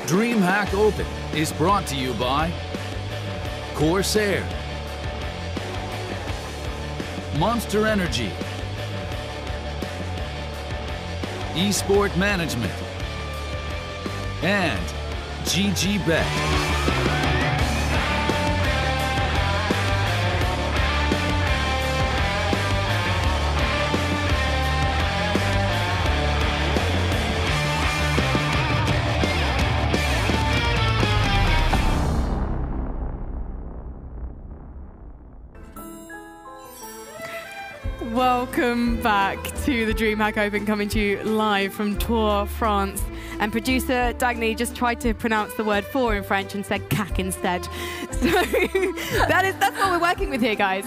DreamHack Open is brought to you by Corsair, Monster Energy, Esport Management, and GGBet. Welcome back to the DreamHack Open, coming to you live from Tour France. And producer Dagny just tried to pronounce the word "for" in French and said "cac" instead. So that's what we're working with here, guys.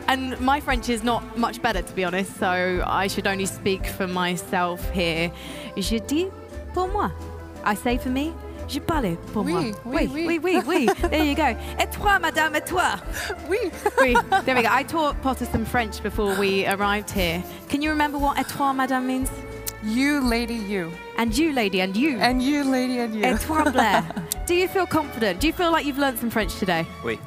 And my French is not much better, to be honest, so I should only speak for myself here. Je dis pour moi. I say for me. Je parle pour moi. Oui. There you go. Et toi, madame, et toi? Oui. Oui. There we go. I taught Potter some French before we arrived here. Can you remember what et toi, madame means? You, lady, you. And you, lady, and you. And you, lady, and you. Et toi, Blair. Do you feel confident? Do you feel like you've learned some French today? Oui.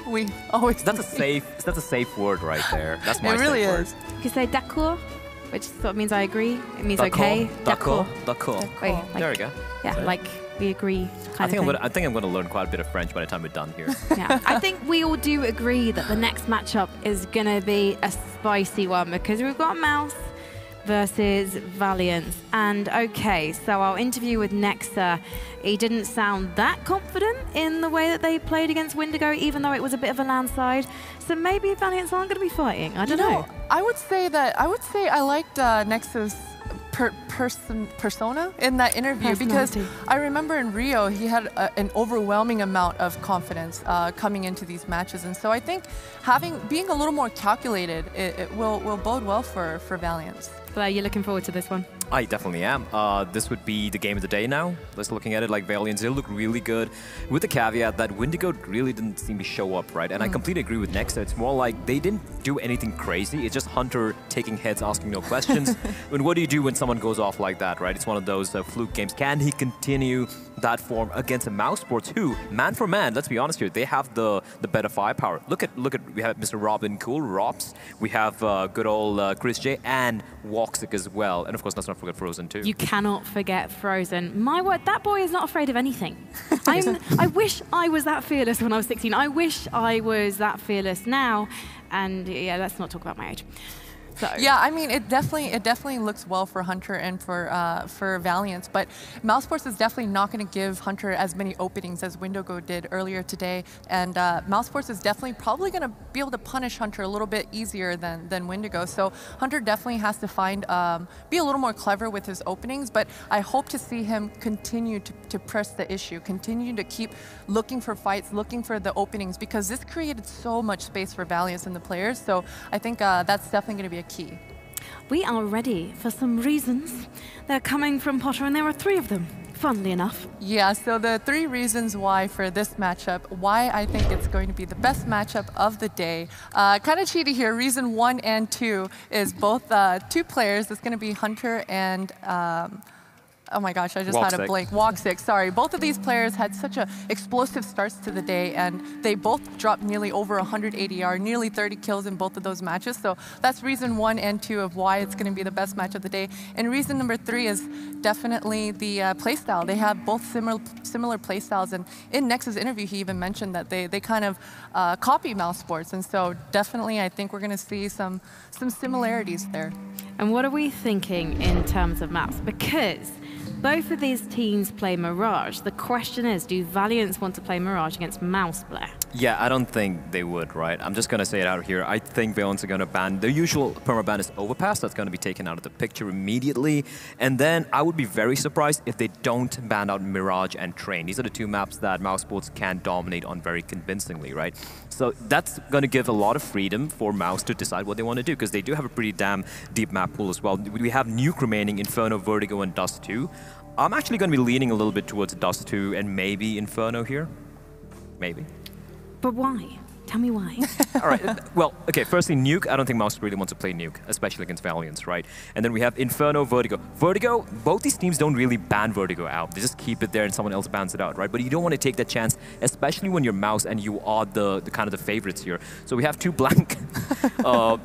Oui. Always. That's a safe word right there. That's my It really safe is. word. You can say d'accord, which sort of means I agree. It means D'accord. okay. D'accord. Wait, like, There we go. Yeah, So, like we agree I kind of thing. think I'm going to learn quite a bit of French by the time we're done here. Yeah, I think we all do agree that the next matchup is going to be a spicy one because we've got Mouse versus Valiance. And okay, so our interview with Nexa, he didn't sound that confident in the way that they played against Wendigo, even though it was a bit of a landslide. So maybe Valiance aren't going to be fighting. I don't know. I would say I liked Nexa's persona in that interview, because I remember in Rio he had an overwhelming amount of confidence coming into these matches, and so I think being a little more calculated, it will bode well for Valiance. Blair, you're looking forward to this one? I definitely am. This would be the game of the day now. Just looking at it, like Valiance, they look really good, with the caveat that Wendigo really didn't seem to show up, right? And I completely agree with Nexa. It's more like they didn't do anything crazy. It's just Hunter taking heads, asking no questions. And what do you do when someone goes off like that, right? It's one of those fluke games. Can he continue that form against a Mousesports who, man for man, let's be honest here, they have the better firepower. Look at, we have Mr. Robin Cool, Robs. We have good old Chris J and Woxic as well. And of course, let's not forget Frozen too. You cannot forget Frozen. My word, that boy is not afraid of anything. I wish I was that fearless when I was 16. I wish I was that fearless now. And yeah, let's not talk about my age. So. Yeah, I mean, it definitely looks well for Hunter and for Valiance, but Mousesports is definitely not going to give Hunter as many openings as Wendigo did earlier today, and Mousesports is definitely probably going to be able to punish Hunter a little bit easier than Wendigo. So Hunter definitely has to be a little more clever with his openings, but I hope to see him continue to press the issue, continue to keep looking for fights, looking for the openings, because this created so much space for Valiance and the players. So I think that's definitely going to be a key. We are ready for some reasons. They're coming from Potter, and there are 3 of them, funnily enough. Yeah, so the 3 reasons why for this matchup, why I think it's going to be the best matchup of the day. Kind of cheaty here. Reason 1 and 2 is both 2 players. It's going to be Hunter and oh my gosh, I just had a blank. Woxic, sorry. Both of these players had such explosive starts to the day, and they both dropped nearly over 100 ADR, nearly 30 kills in both of those matches. So that's reason 1 and 2 of why it's going to be the best match of the day. And reason number 3 is definitely the playstyle. They have both similar playstyles, and in Nexa's interview, he even mentioned that they kind of copy Mousesports, and so definitely I think we're going to see some similarities there. And what are we thinking in terms of maps? Because both of these teams play Mirage. The question is, do Valiance want to play Mirage against Mouse, Blair? Yeah, I don't think they would, right? I'm just going to say it out here. I think Valiance are going to ban. The usual permaban is Overpass. That's going to be taken out of the picture immediately. And then I would be very surprised if they don't ban out Mirage and Train. These are the 2 maps that Mousesports can dominate on very convincingly, right? So that's going to give a lot of freedom for Mouse to decide what they want to do, because they do have a pretty damn deep map pool as well. We have Nuke remaining, Inferno, Vertigo, and Dust 2. I'm actually going to be leaning a little bit towards Dust 2 and maybe Inferno here. Maybe. But why? Tell me why. All right. Well, okay. Firstly, Nuke. I don't think Mouse really wants to play Nuke, especially against Valiance, right? And then we have Inferno, Vertigo. Vertigo. Both these teams don't really ban Vertigo out. They just keep it there, and someone else bans it out, right? But you don't want to take that chance, especially when you're Mouse and you are the kind of the favorites here. So we have 2 blank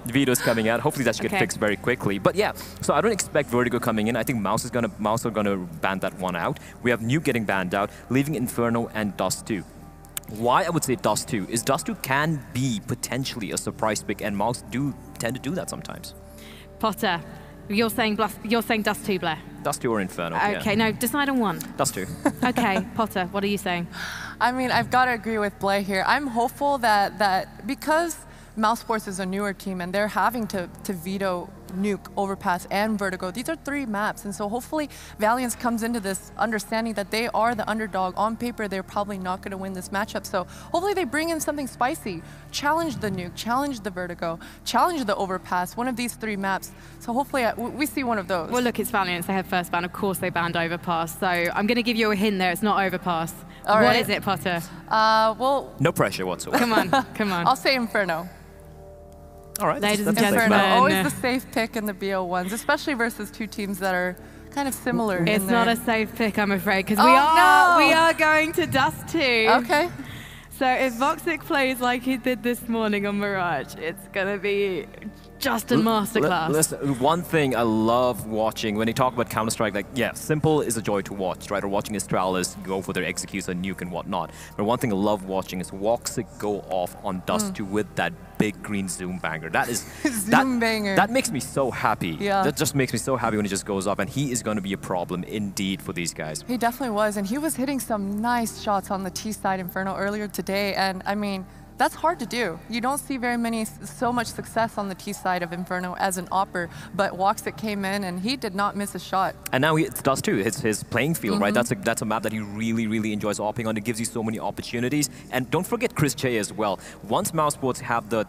vetoes coming out. Hopefully that should get fixed very quickly. But yeah, so I don't expect Vertigo coming in. I think Mouse are gonna ban that one out. We have Nuke getting banned out, leaving Inferno and Dust 2. Why I would say Dust 2 is Dust 2 can be potentially a surprise pick, and Mouse do tend to do that sometimes. Potter, you're saying Dust 2, Blair. Dust 2 or Inferno. Okay, no, decide on one. Dust 2. Okay, Potter, what are you saying? I mean, I've got to agree with Blair here. I'm hopeful that because Mousesports is a newer team and they're having to veto Nuke, Overpass, and Vertigo. These are 3 maps, and so hopefully Valiance comes into this understanding that they are the underdog. On paper, they're probably not going to win this matchup, so hopefully they bring in something spicy. Challenge the Nuke, challenge the Vertigo, challenge the Overpass, one of these 3 maps. So hopefully we see one of those. Well, look, it's Valiance. They have first ban. Of course they banned Overpass, so I'm going to give you a hint there. It's not Overpass. All right. What is it, Potter? Well... No pressure whatsoever. Come on, come on. I'll say Inferno. All right. Ladies and Inferno, gentlemen. always the safe pick in the BO1s, especially versus 2 teams that are kind of similar. It's not a safe pick, I'm afraid, because Oh, we no. are going to Dust 2. Okay. So if Voxic plays like he did this morning on Mirage, it's going to be just a masterclass. Listen, one thing I love watching when they talk about Counter-Strike, like, yeah, Simple is a joy to watch, right? Or watching Astralis go for their executes on Nuke and whatnot. But one thing I love watching is Voxic go off on Dust 2 with that big green zoom banger. That is Zoom banger. That makes me so happy. Yeah. That just makes me so happy when it just goes up, and he is going to be a problem indeed for these guys. He definitely was, and he was hitting some nice shots on the T side Inferno earlier today, and I mean, that's hard to do. You don't see so much success on the T side of Inferno as an opper, but Voxic came in and he did not miss a shot. And now it's Dust 2. It's his playing field, right? That's a map that he really, really enjoys opping on. It gives you so many opportunities. And don't forget Chris Che as well. Once Mousesports have the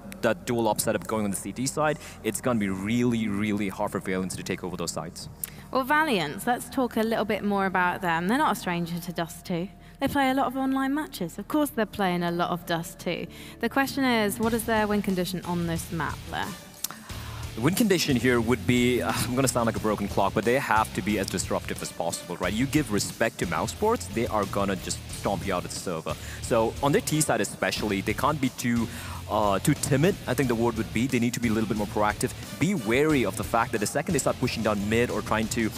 dual op setup going on the CT side, it's going to be really, really hard for Valiance to take over those sides. Well, Valiance, let's talk a little bit more about them. They're not a stranger to Dust 2. They play a lot of online matches. Of course they're playing a lot of Dust 2. The question is, what is their win condition on this map there? The win condition here would be, I'm going to sound like a broken clock, but they have to be as disruptive as possible, right? You give respect to Mousesports, they are going to just stomp you out of the server. So on their T side especially, they can't be too timid, I think the word would be. They need to be a little bit more proactive. Be wary of the fact that the second they start pushing down mid or trying to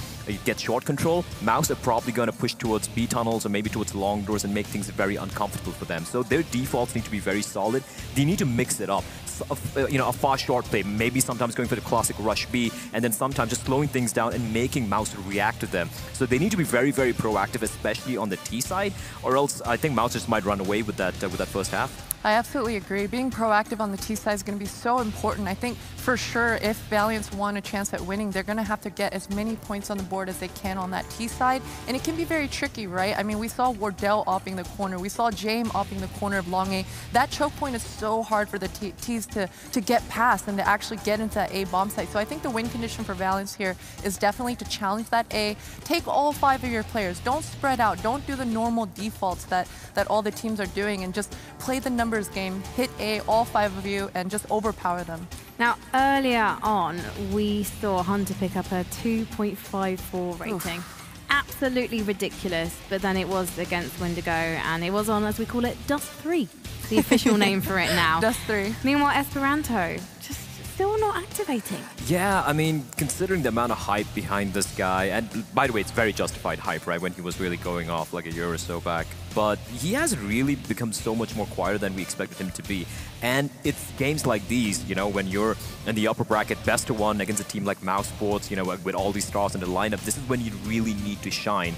get short control, Mouse are probably going to push towards B tunnels or maybe towards long doors and make things very uncomfortable for them. So their defaults need to be very solid. They need to mix it up. A fast short play, maybe sometimes going for the classic rush B, and then sometimes just slowing things down and making Mouse react to them. So they need to be very, very proactive, especially on the T side, or else I think Mouse just might run away with that first half. I absolutely agree. Being proactive on the T side is going to be so important. I think for sure if Valiance want a chance at winning, they're going to have to get as many points on the board as they can on that T side. And it can be very tricky, right? I mean, we saw Wardell opping the corner. We saw James opping the corner of long A. That choke point is so hard for the T's to get past and to actually get into that A bomb site. So I think the win condition for Valiance here is definitely to challenge that A. Take all 5 of your players. Don't spread out. Don't do the normal defaults that all the teams are doing, and just play the numbers game. Hit A, all 5 of you, and just overpower them. Now, earlier on, we saw Hunter pick up a 2.54 rating. Oof. Absolutely ridiculous, but then it was against Wendigo, and it was on, as we call it, Dust 3, the official name for it now. Dust 3. Meanwhile, Esperanto, just still not activating. Yeah, I mean, considering the amount of hype behind this guy, and by the way, it's very justified hype, right, when he was really going off like a year or so back. But he has really become so much more quieter than we expected him to be. And it's games like these, when you're in the upper bracket, best of 1 against a team like Mousesports, with all these stars in the lineup, this is when you really need to shine.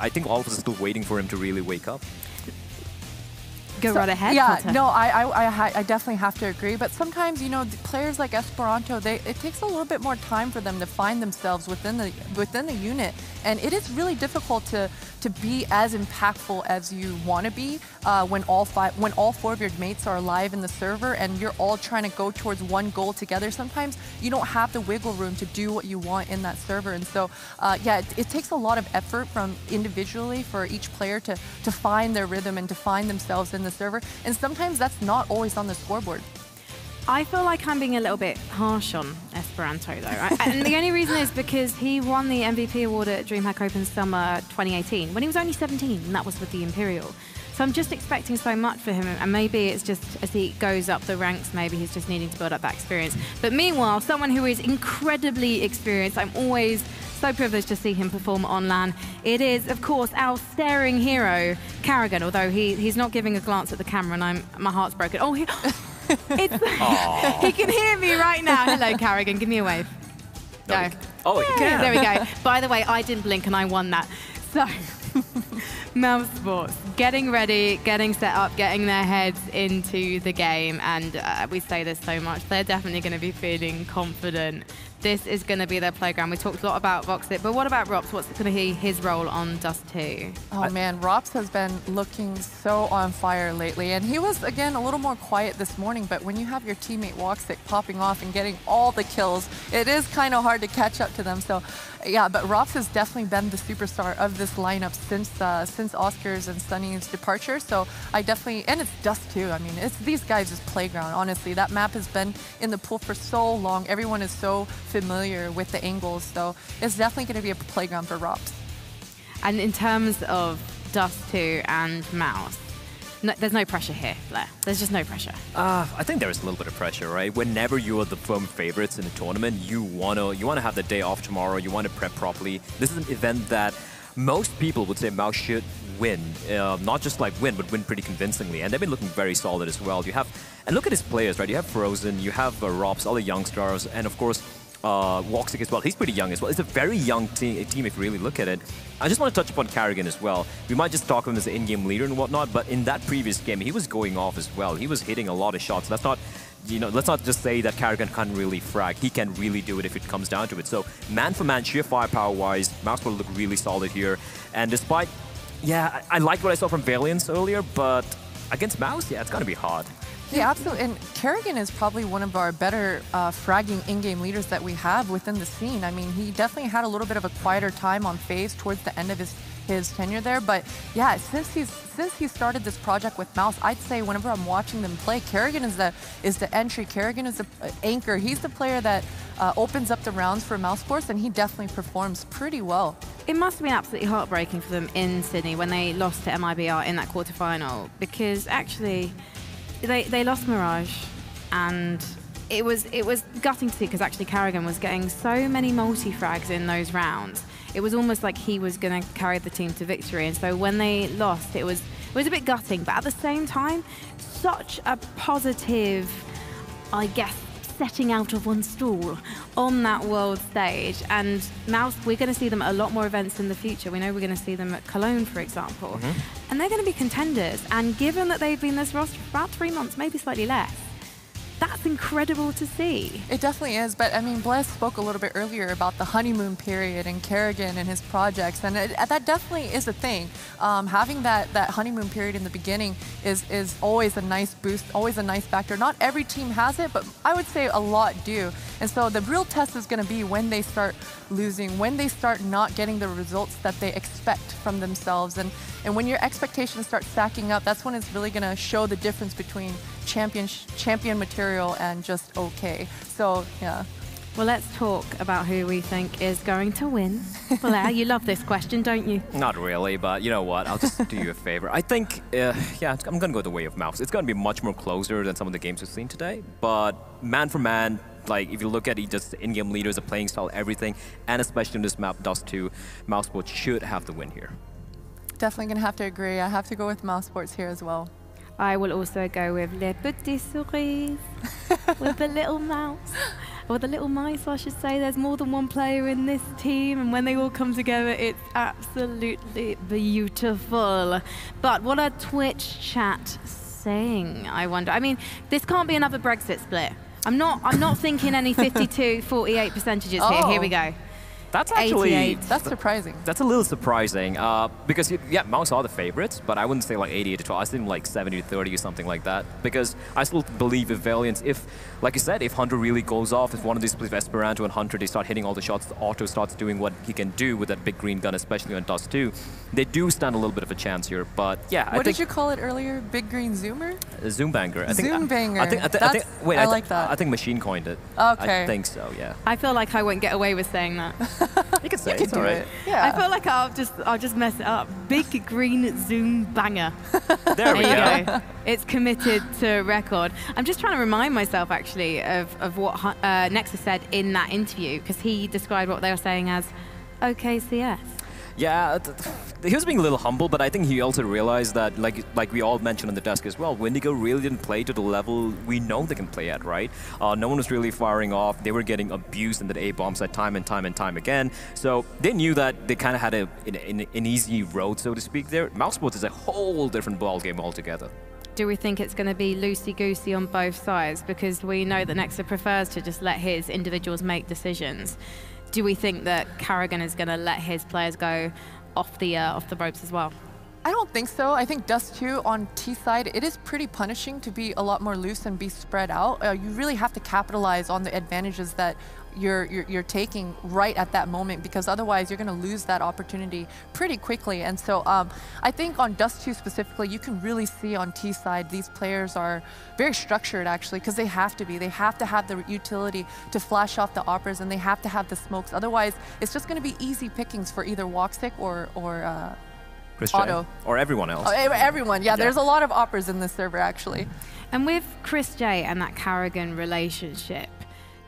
I think all of us are still waiting for him to really wake up. Go right ahead. Yeah, Potter. no, I definitely have to agree. But sometimes, players like Esperanto, it takes a little bit more time for them to find themselves within the unit, and it is really difficult to to be as impactful as you want to be when all four of your mates are alive in the server and you're all trying to go towards one goal together. Sometimes you don't have the wiggle room to do what you want in that server. And so, yeah, it takes a lot of effort from individually for each player to find their rhythm and to find themselves in the server. And sometimes that's not always on the scoreboard. I feel like I'm being a little bit harsh on Esperanto, though. Right? And the only reason is because he won the MVP award at DreamHack Open Summer 2018 when he was only 17, and that was with the Imperial. So I'm just expecting so much for him, and maybe it's just as he goes up the ranks, maybe he's just needing to build up that experience. But meanwhile, someone who is incredibly experienced, I'm always so privileged to see him perform on LAN. It is, of course, our staring hero, Carrigan, although he's not giving a glance at the camera, and my heart's broken. Oh, he can hear me right now. Hello, Carrigan. Give me a wave. Go. Oh, you can. There we go. By the way, I didn't blink and I won that. So, Mousesports, getting ready, getting set up, getting their heads into the game. And we say this so much. They're definitely going to be feeling confident. This is going to be their playground. We talked a lot about Voxit, but what about Rops? What's going to be his role on Dust 2? Oh man, Rops has been looking so on fire lately, and he was, again, a little more quiet this morning, but when you have your teammate Voxit popping off and getting all the kills, it is kind of hard to catch up to them. So yeah, but Rops has definitely been the superstar of this lineup since Oscar's and Sunny's departure. So I definitely, and it's Dust 2. I mean, it's these guys' playground, honestly. That map has been in the pool for so long. Everyone is so familiar with the angles, so it's definitely going to be a playground for Rops. And in terms of Dust 2 and Mouse, no, there's no pressure here, Blair. There's just no pressure. I think there is a little bit of pressure, right? Whenever you are the firm favorites in a tournament, you wanna have the day off tomorrow. You want to prep properly. This is an event that most people would say Mouse should win, not just like win, but win pretty convincingly. And they've been looking very solid as well. And look at his players, right? You have Frozen, you have Rops, all the young stars, and of course, Woxic as well. He's pretty young as well. It's a very young team if you really look at it. I just want to touch upon Carrigan as well. We might just talk of him as an in-game leader and whatnot, but in that previous game, he was going off as well. He was hitting a lot of shots. Let's not just say that Carrigan can't really frag. He can really do it if it comes down to it. So man for man, sheer firepower-wise, Mousesports look really solid here. And despite, yeah, I liked what I saw from Valiance earlier, but against Mouse, yeah, it's going to be hard. Yeah, absolutely. And Carrigan is probably one of our better fragging in-game leaders that we have within the scene. I mean, he definitely had a little bit of a quieter time on FaZe towards the end of his tenure there. But yeah, since he started this project with Mouse, I'd say whenever I'm watching them play, Carrigan is the entry. Carrigan is the anchor. He's the player that opens up the rounds for Mousesports, and he definitely performs pretty well. It must have been absolutely heartbreaking for them in Sydney when they lost to MIBR in that quarterfinal, because actually they lost Mirage, and it was gutting to see, because actually Carrigan was getting so many multi-frags in those rounds. It was almost like he was going to carry the team to victory, and so when they lost, it was a bit gutting, but at the same time, such a positive, I guess, setting out of one stool on that world stage. And Mouse, we're going to see them at a lot more events in the future. We know we're going to see them at Cologne, for example. And they're going to be contenders. And given that they've been this roster for about 3 months, maybe slightly less, that's incredible to see. It definitely is, but I mean, Bless spoke a little bit earlier about the honeymoon period and Carrigan and his projects, and that definitely is a thing. Having that honeymoon period in the beginning is always a nice boost, always a nice factor. Not every team has it, but I would say a lot do. And so the real test is going to be when they start losing, when they start not getting the results that they expect from themselves. And when your expectations start stacking up, that's when it's really going to show the difference between champion material and just okay. So, yeah. Well, let's talk about who we think is going to win. Blair, you love this question, don't you? Not really, but you know what? I'll just do you a favor. I think, yeah, I'm going to go the way of Mouse. It's going to be much more closer than some of the games we've seen today. But man for man, like if you look at it, just the in-game leaders, the playing style, everything, and especially in this map, Dust 2, Mousesports should have the win here. Definitely going to have to agree. I have to go with Mousesports here as well. I will also go with Les Petits Souris, with the little mouse. Or the little mice, I should say. There's more than one player in this team, and when they all come together, it's absolutely beautiful. But what are Twitch chat saying, I wonder? I mean, this can't be another Brexit split. I'm not thinking any 52-48 percentages here. Here we go. That's actually 88. That's surprising. That's a little surprising because yeah, Mouse are the favorites, but I wouldn't say like 88 to 12. I was thinking like 70 to 30 or something like that. Because I still believe if Valiance, like you said, if Hunter really goes off, if one of these plays Esperanto and Hunter, they start hitting all the shots, the Otto starts doing what he can do with that big green gun, especially on Dust 2, they do stand a little bit of a chance here. But yeah, What did you call it earlier? Big green zoomer? Zoom banger. Zoom banger. Wait, I like that. I think Machine coined it. Okay. I think so. Yeah. I feel like I won't get away with saying that. You can say You it's can all do right. it. Yeah. I feel like I'll just mess it up. Big green zoom banger. There we There you go. go. It's committed to record. I'm just trying to remind myself actually of what Nexus said in that interview, because he described what they were saying as OKCS. Yeah, he was being a little humble, but I think he also realized that, like we all mentioned on the desk as well, Wendigo really didn't play to the level we know they can play at, right? No one was really firing off. They were getting abused in the A-bombs at time and time and time again. So they knew that they kind of had an easy road, so to speak, there. Mousesports is a whole different ballgame altogether. Do we think it's going to be loosey-goosey on both sides? Because we know that Nexus prefers to just let his individuals make decisions. Do we think that Karrigan is going to let his players go off the ropes as well? I don't think so. I think Dust 2 on T side, it is pretty punishing to be a lot more loose and be spread out. You really have to capitalize on the advantages that you're taking right at that moment, because otherwise you're going to lose that opportunity pretty quickly. And so I think on Dust 2 specifically, you can really see on T side these players are very structured actually, because they have to be. They have to have the utility to flash off the operas, and they have to have the smokes. Otherwise, it's just going to be easy pickings for either Woxic or Otto. Or everyone else. Oh, everyone, yeah, there's a lot of operas in this server actually. And with Chris J and that Karrigan relationship,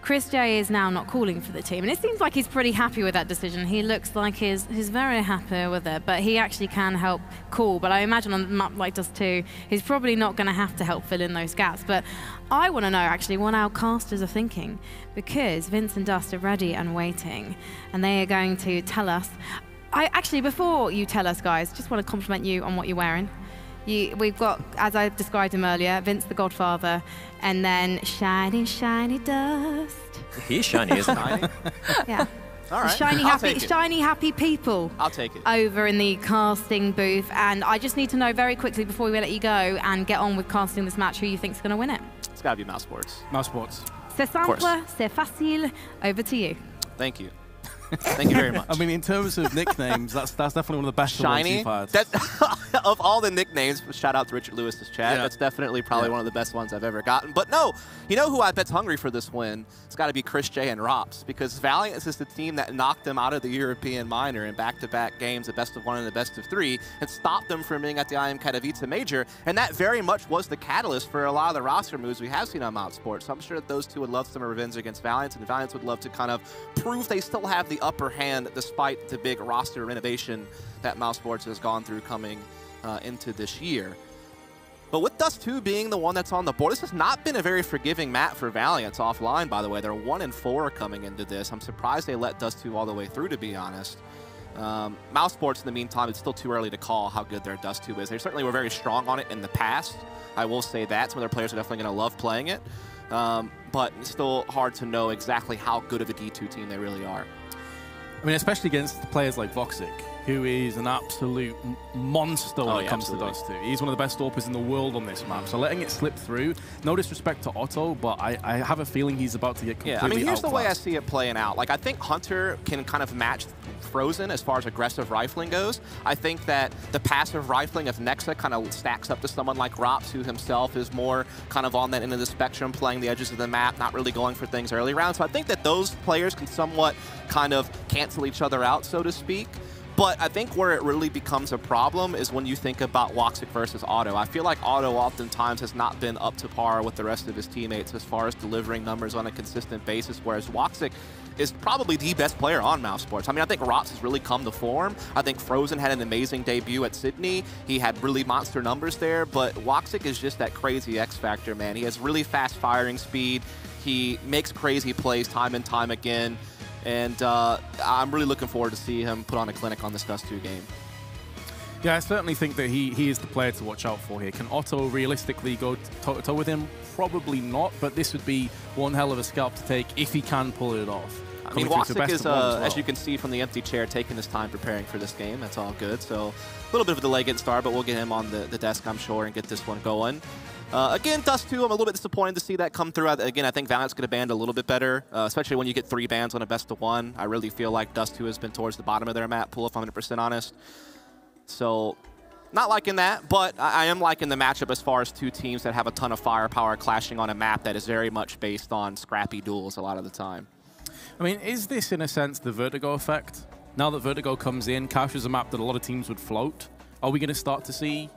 Chris J is now not calling for the team, and it seems like he's pretty happy with that decision. He looks like he's very happy with it, but he actually can help call. But I imagine on a map like Dust 2, he's probably not going to have to help fill in those gaps. But I want to know actually what our casters are thinking, because Vince and Dust are ready and waiting, and they are going to tell us. Actually, before you tell us, guys, just want to compliment you on what you're wearing. We've got, as I described him earlier, Vince the Godfather, and then shiny, shiny Dust. He's shiny, isn't he? Yeah. All right. Shiny, happy people. I'll take it. Over in the casting booth. And I just need to know very quickly before we let you go and get on with casting this match, who you think's going to win it. It's got to be Mousesports. Mousesports. C'est simple, c'est facile. Over to you. Thank you. Thank you very much. I mean, in terms of nicknames, that's definitely one of the best Shiny. ones you've had. Of all the nicknames, shout out to Richard Lewis's chat. Yeah. That's definitely probably one of the best ones I've ever gotten. But no, you know who I bet's hungry for this win? It's got to be Chris J and Rops, because Valiance is the team that knocked them out of the European minor in back-to-back games, the best of one and the best of three, and stopped them from being at the IM Katowice Major. And that very much was the catalyst for a lot of the roster moves we have seen on Mousesports. So I'm sure that those two would love some revenge against Valiance, and Valiance would love to kind of prove they still have the upper hand despite the big roster renovation that Mousesports has gone through coming into this year. But with Dust 2 being the one that's on the board, this has not been a very forgiving map for Valiance offline, by the way. They're 1-4 coming into this. I'm surprised they let Dust 2 all the way through, to be honest. Mousesports, in the meantime, it's still too early to call how good their Dust 2 is. They certainly were very strong on it in the past. I will say that. Some of their players are definitely going to love playing it. But it's still hard to know exactly how good of a D2 team they really are. I mean, especially against players like Voxic, who is an absolute monster when it comes to Dust 2. He's one of the best AWPers in the world on this map. So letting it slip through, no disrespect to Otto, but I have a feeling he's about to get completely I mean, here's the way I outclassed. see it playing out. Like, I think Hunter can kind of match Frozen as far as aggressive rifling goes. I think that the passive rifling of Nexa kind of stacks up to someone like Rops, who himself is more kind of on that end of the spectrum, playing the edges of the map, not really going for things early rounds. So I think that those players can somewhat kind of cancel each other out, so to speak. But I think where it really becomes a problem is when you think about Woxic versus Otto. I feel like Otto oftentimes has not been up to par with the rest of his teammates as far as delivering numbers on a consistent basis, whereas Woxic is probably the best player on Mousesports. I mean, I think Rops has really come to form. I think Frozen had an amazing debut at Sydney. He had really monster numbers there, but Woxic is just that crazy X factor, man. He has really fast firing speed. He makes crazy plays time and time again. And I'm really looking forward to see him put on a clinic on this Dust 2 game. Yeah, I certainly think that he is the player to watch out for here. Can Otto realistically go toe-to-toe with him? Probably not, but this would be one hell of a scalp to take if he can pull it off. I mean, Woxic is, as you can see from the empty chair, taking his time preparing for this game. That's all good. So a little bit of a delay getting started, but we'll get him on the desk, I'm sure, and get this one going. Again, Dust 2, I'm a little bit disappointed to see that come through. Again, I think Valiance could have banned a little bit better, especially when you get 3 bans on a best of 1. I really feel like Dust 2 has been towards the bottom of their map pool, if I'm 100% honest. So, not liking that, but I am liking the matchup as far as 2 teams that have a ton of firepower clashing on a map that is very much based on scrappy duels a lot of the time. I mean, is this, in a sense, the Vertigo effect? Now that Vertigo comes in, Cash is a map that a lot of teams would float. Are we going to start to see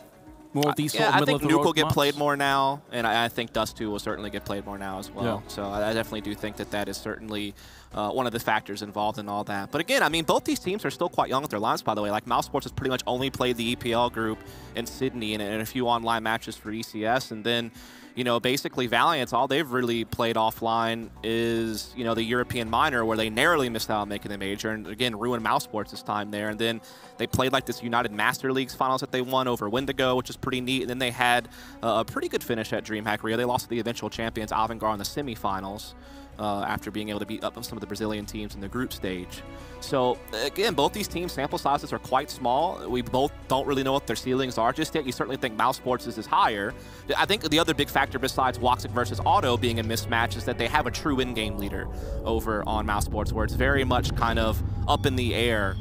more of these sort of middle of the road I think Nuke will get maps? played more now, and I think Dust 2 will certainly get played more now as well. Yeah. So I definitely do think that that is certainly one of the factors involved in all that. But again, I mean, both these teams are still quite young with their lines, by the way. Like, Mousesports has pretty much only played the EPL group in Sydney and a few online matches for ECS, and then, you know, basically Valiance, all they've really played offline is, you know, the European minor, where they narrowly missed out on making the major, and again, ruined Mousesports' time there. And then they played like this United Master Leagues finals that they won over Wendigo, which is pretty neat. And then they had a pretty good finish at DreamHack Rio. They lost to the eventual champions Avangard in the semifinals after being able to beat up some of the Brazilian teams in the group stage. So again, both these teams' sample sizes are quite small. We both don't really know what their ceilings are just yet. You certainly think Mousesports is higher. I think the other big factor besides Woxic versus Auto being a mismatch is that they have a true in-game leader over on Mousesports, where it's very much kind of up in the air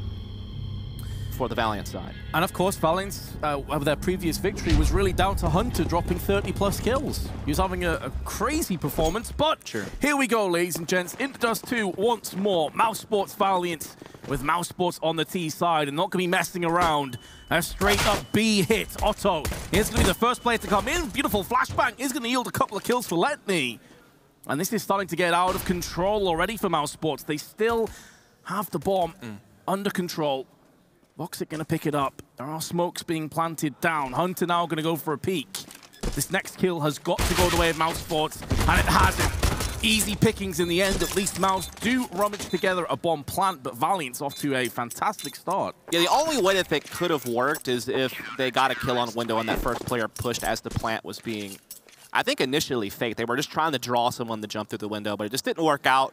for the Valiant side. And of course, Valiance, with their previous victory, was really down to Hunter dropping 30+ kills. He was having a crazy performance, but here we go, ladies and gents. Into Dust 2 once more. Mousesports Valiant with Mousesports on the T side and not going to be messing around. A straight-up B hit. Otto is going to be the first player to come in. Beautiful flashbang is going to yield a couple of kills for Letney. And this is starting to get out of control already for Mousesports. They still have the bomb under control. Voxic going to pick it up. There are smokes being planted down. Hunter now going to go for a peek. This next kill has got to go the way of Mousesports, and it hasn't. Easy pickings in the end. At least Mouse do rummage together a bomb plant, but Valiant's off to a fantastic start. Yeah, the only way that they could have worked is if they got a kill on window and that first player pushed as the plant was being, I think, initially faked. They were just trying to draw someone to jump through the window, but it just didn't work out.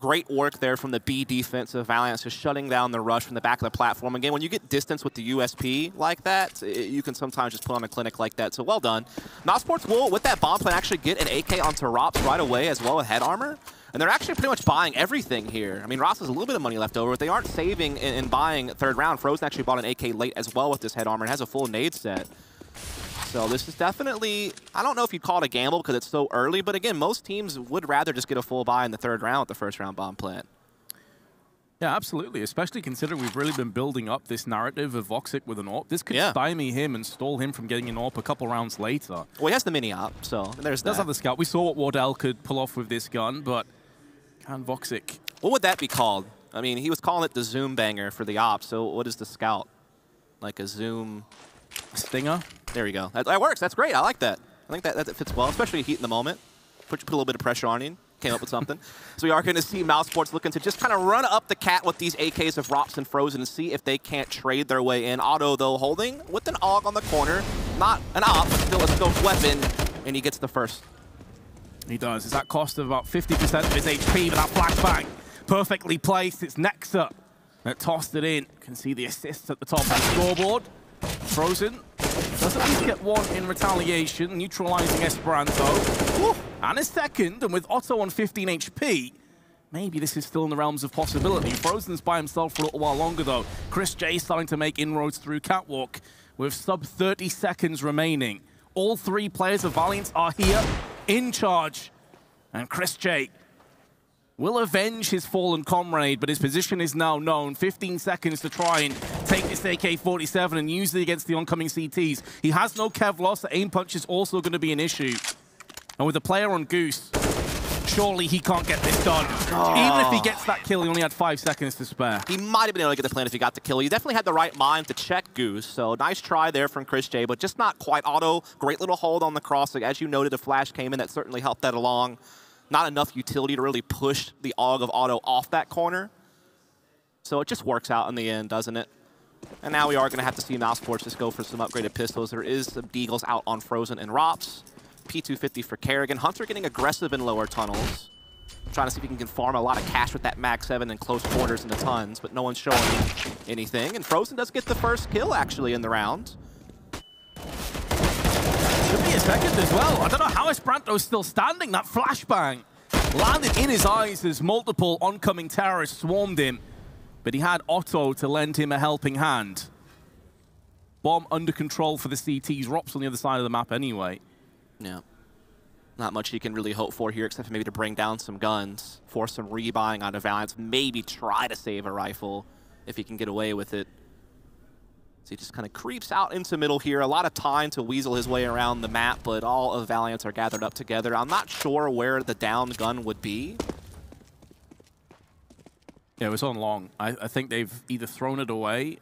Great work there from the B defense of Valiance, just shutting down the rush from the back of the platform. Again, when you get distance with the USP like that, you can sometimes just put on a clinic like that. So well done. Mousesports will, with that bomb plan, actually get an AK onto Rops right away, as well as head armor. And they're actually pretty much buying everything here. I mean, Rops has a little bit of money left over, but they aren't saving in buying third round. Frozen actually bought an AK late as well with this head armor and has a full nade set. So this is definitely, I don't know if you'd call it a gamble because it's so early, but again, most teams would rather just get a full buy in the third round with the first round bomb plant. Yeah, absolutely, especially considering we've really been building up this narrative of Voxic with an AWP. This could stymie him and stall him from getting an AWP a couple rounds later. Well, he has the mini AWP, so there's that. Does have the scout. We saw what Wardell could pull off with this gun, but can Voxic? What would that be called? I mean, he was calling it the Zoom banger for the AWP, so what is the scout? Like a Zoom... Stinger? There we go. That works. That's great. I like that. I think that fits well, especially heat in the moment. Put a little bit of pressure on you. Came up with something. So we are going to see Mousesports looking to just kind of run up the cat with these AKs of Rops and Frozen and see if they can't trade their way in. Auto, though, holding with an AUG on the corner. Not an AWP, but still a scoped weapon, and he gets the first. He does. It's that cost of about 50% of his HP, but that flashbang perfectly placed. It's Nexa that tossed it in. You can see the assists at the top of the scoreboard. Frozen does at least get one in retaliation, neutralizing Esperanto. Woo! And a second, and with Otto on 15 HP, maybe this is still in the realms of possibility. Frozen's by himself for a little while longer, though. Chris J starting to make inroads through Catwalk with sub 30 seconds remaining. All 3 players of Valiance are here, in charge. And Chris J will avenge his fallen comrade, but his position is now known. 15 seconds to try and take this AK-47 and use it against the oncoming CTs. He has no Kevlar, so aim punch is also going to be an issue. And with a player on Goose, surely he can't get this done. Even if he gets that kill, he only had 5 seconds to spare. He might have been able to get the plan if he got the kill. He definitely had the right mind to check Goose, so nice try there from Chris J, but just not quite. Auto, great little hold on the cross. As you noted, a flash came in that certainly helped that along. Not enough utility to really push the AUG of Auto off that corner. So it just works out in the end, doesn't it? And now we are going to have to see Mousesports just go for some upgraded pistols. There is some Deagles out on Frozen and Rops. P250 for Kerrigan. Hunter getting aggressive in lower tunnels. Trying to see if he can farm a lot of cash with that Mag 7 in close quarters into tons, but no one's showing anything. And Frozen does get the first kill, actually, in the round. Should be a second as well. I don't know how Esperanto's still standing. That flashbang landed in his eyes as multiple oncoming terrorists swarmed him. But he had Otto to lend him a helping hand. Bomb under control for the CTs. Rops on the other side of the map anyway. Yeah. Not much you can really hope for here, except for maybe to bring down some guns, force some rebuying out of Valiance, maybe try to save a rifle if he can get away with it. So he just kind of creeps out into middle here. A lot of time to weasel his way around the map, but all of Valiance are gathered up together. I'm not sure where the down gun would be. Yeah, it was on long. I think they've either thrown it away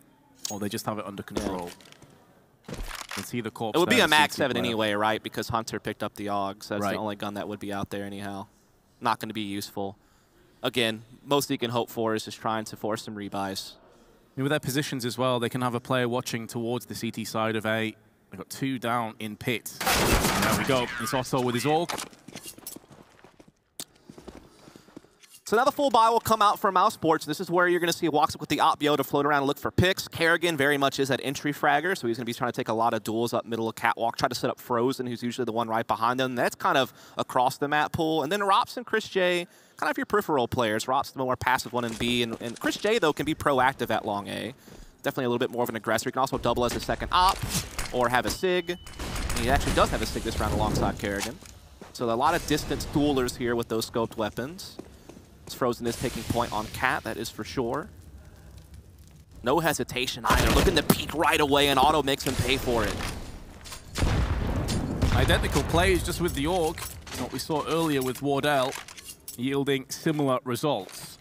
or they just have it under control. Yeah. You can see the corpse. It would be there, a Mag 7 player. anyway, right? Because Hunter picked up the AUG, so that's right. the only gun that would be out there anyhow. Not going to be useful. Again, most you can hope for is just trying to force some rebuys. With their positions as well, they can have a player watching towards the CT side of A. They've got 2 down in pit. And there we go. It's Otto with his AUG. So now the full buy will come out for Mousesports. This is where you're going to see Woxic with the Op-Yo to float around and look for picks. Kerrigan very much is that entry fragger, so he's going to be trying to take a lot of duels up middle of Catwalk, try to set up Frozen, who's usually the one right behind them. That's kind of across the map pool. And then Rops and Chris J, kind of your peripheral players. Rops the more passive one in B, and Chris J, though, can be proactive at long A. Definitely a little bit more of an aggressor. He can also double as a second op or have a SIG. And he actually does have a SIG this round alongside Kerrigan. So a lot of distance duelers here with those scoped weapons. Frozen is taking point on Cat, that is for sure. No hesitation either. Looking to peek right away, and Otto makes him pay for it. Identical plays just with the AUG. What we saw earlier with Wardell, yielding similar results.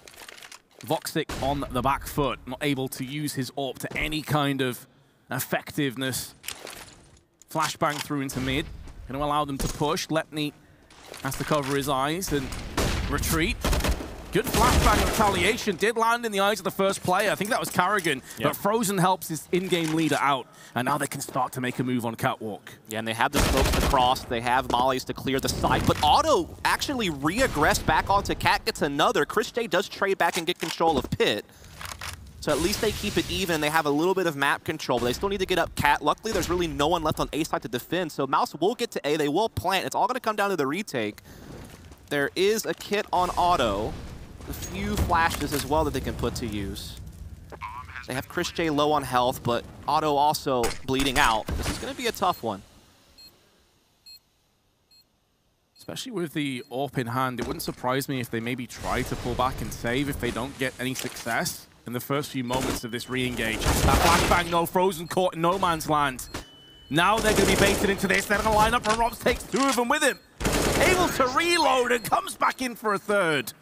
Voxic on the back foot, not able to use his AWP to any kind of effectiveness. Flashbang through into mid. Going to allow them to push. Lepney has to cover his eyes and retreat. Good flashbang of retaliation. Did land in the eyes of the first player. I think that was Kerrigan. Yep. But Frozen helps his in-game leader out. And now they can start to make a move on Catwalk. Yeah, and they have the smokes to cross. They have mollies to clear the site. But Otto actually re-aggressed back onto Cat, gets another. Chris J does trade back and get control of Pit. So at least they keep it even. They have a little bit of map control, but they still need to get up Cat. Luckily, there's really no one left on A side to defend. So Mouse will get to A. They will plant. It's all going to come down to the retake. There is a kit on Otto. A few flashes as well that they can put to use. They have Chris J low on health, but Otto also bleeding out. This is going to be a tough one. Especially with the AWP in hand, it wouldn't surprise me if they maybe try to pull back and save if they don't get any success in the first few moments of this re-engage. That flashbang, no, Frozen caught in no man's land. Now they're going to be baited into this. They're going to line up, and Robs takes 2 of them with him. Able to reload and comes back in for a third.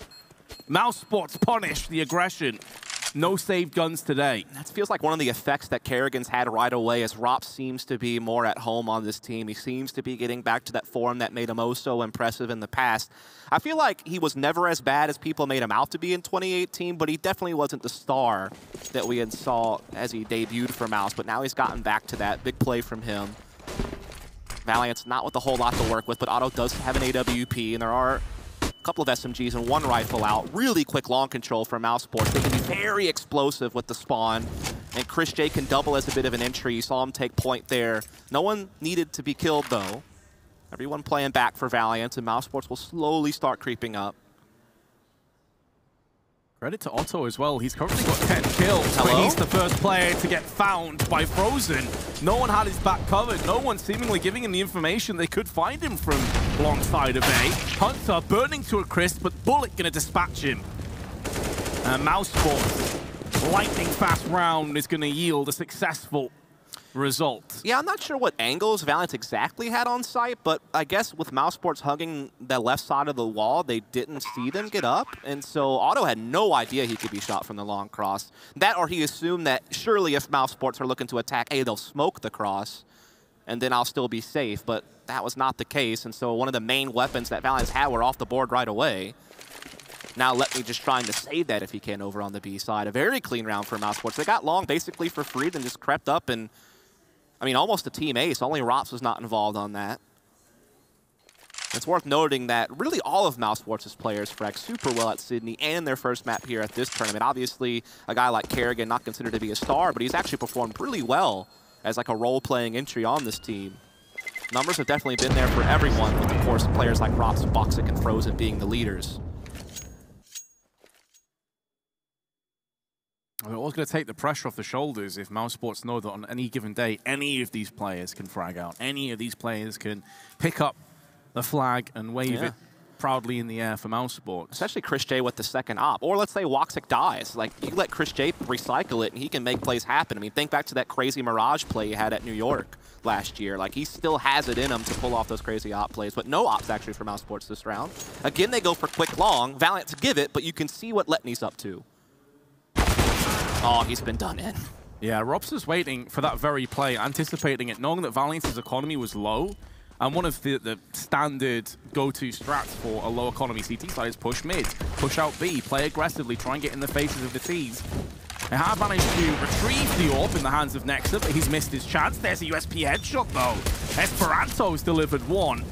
Mousesports punish the aggression. No saved guns today. That feels like one of the effects that Kerrigan's had right away, as Rops seems to be more at home on this team. He seems to be getting back to that form that made him oh so impressive in the past. I feel like he was never as bad as people made him out to be in 2018, but he definitely wasn't the star that we had saw as he debuted for Mouse. But now he's gotten back to that. Big play from him. Valiance not with a whole lot to work with, but Otto does have an AWP, and there are couple of SMGs and 1 rifle out. Really quick long control for Mousesports. They can be very explosive with the spawn, and Chris J can double as a bit of an entry. You saw him take point there. No one needed to be killed, though. Everyone playing back for Valiance, and Mousesports will slowly start creeping up. Credit to Otto as well. He's currently got 10 kills, but he's the first player to get found by Frozen. No one had his back covered. No one seemingly giving him the information they could find him from alongside of A. Hunter burning to a crisp, but Bullet gonna dispatch him. And Mousesports, lightning fast round is gonna yield a successful result. Yeah, I'm not sure what angles Valiance exactly had on site, but I guess with Mousesports hugging the left side of the wall, they didn't see them get up, and so Otto had no idea he could be shot from the long cross. That, or he assumed that surely if Mousesports are looking to attack A, they'll smoke the cross, and then I'll still be safe, but that was not the case, and so one of the main weapons that Valiance had were off the board right away. Now Lepney just trying to save that if he can over on the B side. A very clean round for Mousesports. They got long basically for free, then just crept up and I mean, almost a team ace. Only Rops was not involved on that. It's worth noting that really all of Mousesports' players fragged super well at Sydney and their first map here at this tournament. Obviously, a guy like Kerrigan, not considered to be a star, but he's actually performed really well as like a role-playing entry on this team. Numbers have definitely been there for everyone, with, of course, players like Rops, Boxic, and Frozen being the leaders. We're always going to take the pressure off the shoulders if Mousesports know that on any given day, any of these players can frag out. Any of these players can pick up the flag and wave it proudly in the air for Mousesports. Especially Chris J with the second op. Or let's say Woxic dies. Like, you let Chris J recycle it and he can make plays happen. I mean, think back to that crazy Mirage play he had at New York last year. Like, he still has it in him to pull off those crazy op plays, but no ops actually for Mousesports this round. Again, they go for quick long. Valiance give it, but you can see what Letney's up to. Oh, he's been done in. Yeah, Robs was waiting for that very play, anticipating it, knowing that Valiance's economy was low. And one of the standard go-to strats for a low economy CT side is push mid, push out B, play aggressively, try and get in the faces of the Ts. They have managed to retrieve the AWP in the hands of Nexa, but he's missed his chance. There's a USP headshot though. Esperanto's delivered one.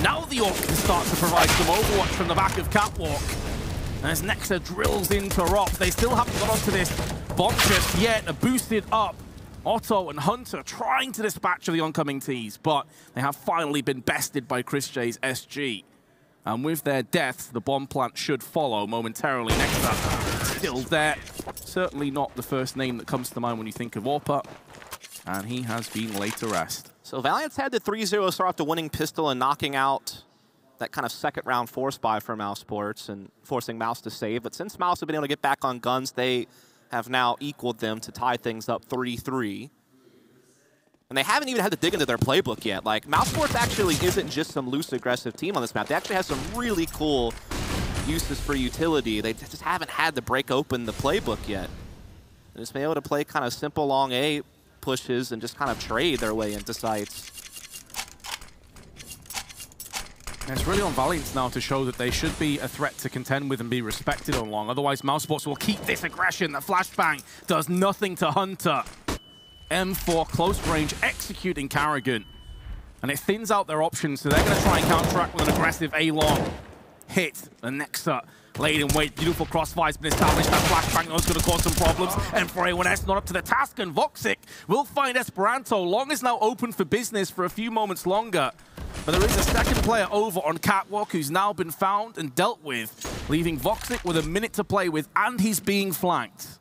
Now the AWP can start to provide some overwatch from the back of Catwalk. As Nexa drills into Rops, they still haven't got onto this bomb just yet. A boosted up Otto and Hunter trying to dispatch of the oncoming Ts, but they have finally been bested by Chris J's SG. And with their deaths, the bomb plant should follow momentarily. Nexa still there. Certainly not the first name that comes to mind when you think of Orpa. And he has been laid to rest. So Valiance had the 3-0 start off the winning pistol and knocking out that kind of second round force buy for Mousesports and forcing Mouse to save. But since Mouse have been able to get back on guns, they have now equaled them to tie things up 3-3. And they haven't even had to dig into their playbook yet. Like, Mousesports actually isn't just some loose, aggressive team on this map. They actually have some really cool uses for utility. They just haven't had to break open the playbook yet. They've just been able to play kind of simple long A pushes and just kind of trade their way into sites. And it's really on Valiance now to show that they should be a threat to contend with and be respected on long. Otherwise, Mousesports will keep this aggression. The flashbang does nothing to Hunter. M4 close range executing Kerrigan. And it thins out their options, so they're going to try and counteract with an aggressive A-long hit. And Nexa laid in wait. Beautiful crossfire's been established. That flashbang though is going to cause some problems. M4A1S not up to the task, and Voxic will find Esperanto. Long is now open for business for a few moments longer. But there is a second player over on Catwalk who's now been found and dealt with, leaving Voxic with a minute to play with, and he's being flanked.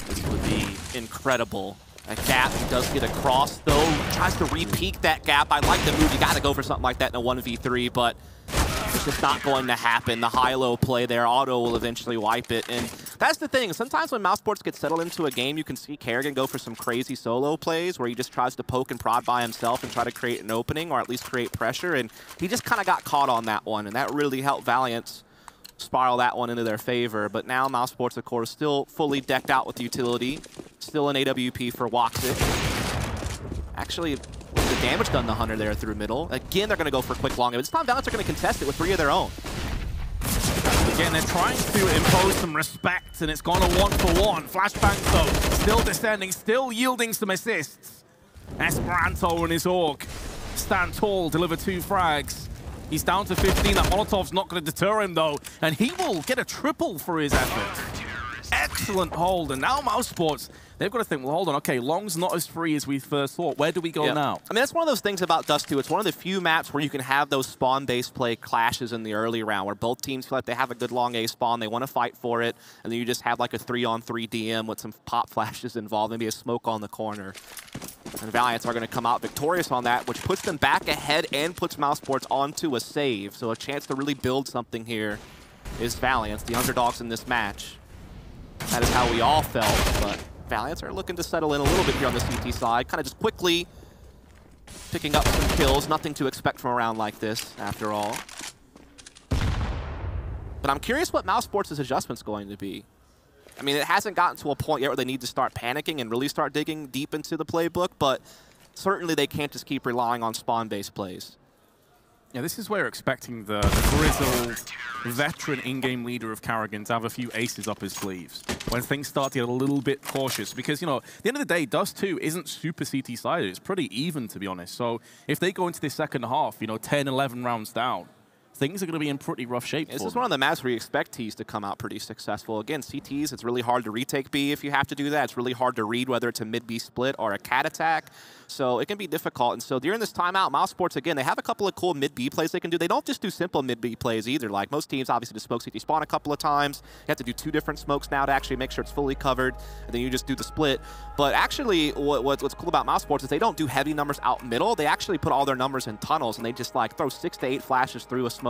This would be incredible. A gap, he does get across though, tries to re-peek that gap. I like the move, you gotta go for something like that in a 1v3, but it's just not going to happen. The high-low play there, Auto will eventually wipe it. And that's the thing, sometimes when Mousesports get settled into a game, you can see Kerrigan go for some crazy solo plays where he just tries to poke and prod by himself and try to create an opening or at least create pressure. And he just kind of got caught on that one, and that really helped Valiance spiral that one into their favor. But now Mousesports, of course, still fully decked out with utility. Still an AWP for Woxic. Actually, the damage done to Hunter there through middle. Again, they're going to go for quick long. But this time, Valiance are going to contest it with 3 of their own. Again, they're trying to impose some respect, and it's gone a 1-for-1. Flashbang, though, still descending, still yielding some assists. Esperanto and his Orc stand tall, deliver 2 frags. He's down to 15. That Molotov's not going to deter him, though, and he will get a triple for his effort. Excellent hold, and now Mousesports, they've got to think, well, hold on, okay, Long's not as free as we first thought. Where do we go now? I mean, that's one of those things about Dust 2. It's one of the few maps where you can have those spawn-based play clashes in the early round, where both teams feel like they have a good long A spawn, they want to fight for it, and then you just have like a 3-on-3 DM with some pop flashes involved, maybe a smoke on the corner. And Valiance are going to come out victorious on that, which puts them back ahead and puts Mousesports onto a save. So a chance to really build something here is Valiance, the underdogs in this match. That is how we all felt, but Valiance are looking to settle in a little bit here on the CT side, kind of just quickly picking up some kills. Nothing to expect from a round like this, after all. But I'm curious what Mousesports' adjustment's going to be. I mean, it hasn't gotten to a point yet where they need to start panicking and really start digging deep into the playbook, but certainly they can't just keep relying on spawn-based plays. Yeah, this is where you're expecting the grizzled, veteran in-game leader of Karrigan to have a few aces up his sleeves when things start to get a little bit cautious. Because, you know, at the end of the day, Dust 2 isn't super CT-sided. It's pretty even, to be honest. So if they go into this second half, you know, 10, 11 rounds down, things are going to be in pretty rough shape. This is one of the maps where you expect Ts to come out pretty successful. Again, CTs, it's really hard to retake B if you have to do that. It's really hard to read whether it's a mid-B split or a cat attack. So it can be difficult. And so during this timeout, Mousesports, again, they have a couple of cool mid-B plays they can do. They don't just do simple mid-B plays either. Like most teams, obviously, just smoke CT spawn a couple of times. You have to do 2 different smokes now to actually make sure it's fully covered. And then you just do the split. But actually, what's cool about Mousesports is they don't do heavy numbers out middle. They actually put all their numbers in tunnels, and they just like throw 6 to 8 flashes through a smoke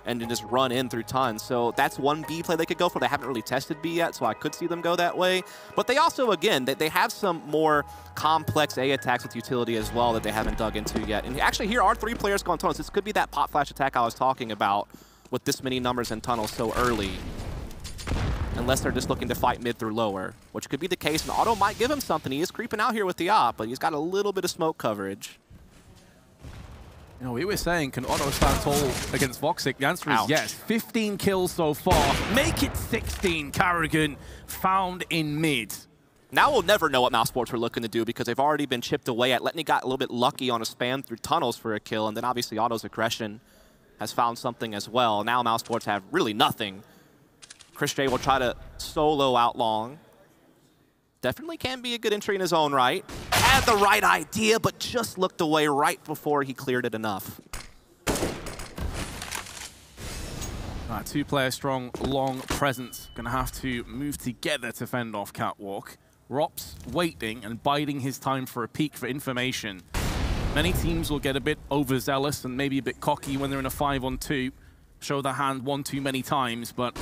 and then just run in through tons. So that's one B play they could go for. They haven't really tested B yet, so I could see them go that way. But they also, again, they have some more complex A attacks with utility as well that they haven't dug into yet. And actually, here are 3 players going tunnels. This could be that pop flash attack I was talking about with this many numbers in tunnels so early. Unless they're just looking to fight mid through lower, which could be the case. And Auto might give him something. He is creeping out here with the op, but he's got a little bit of smoke coverage. You know, we were saying, can Otto stand tall against Voxic? The answer is yes. 15 kills so far. Make it 16, Karrigan, found in mid. Now we'll never know what Mousesports were looking to do because they've already been chipped away at. Letney got a little bit lucky on a spam through tunnels for a kill, and then obviously Otto's aggression has found something as well. Now Mousesports have really nothing. Chris J will try to solo out long. Definitely can be a good entry in his own right. Had the right idea, but just looked away right before he cleared it enough. 2-player strong, long presence. Gonna have to move together to fend off Catwalk. Rops waiting and biding his time for a peek for information. Many teams will get a bit overzealous and maybe a bit cocky when they're in a 5-on-2. Show their hand one too many times, but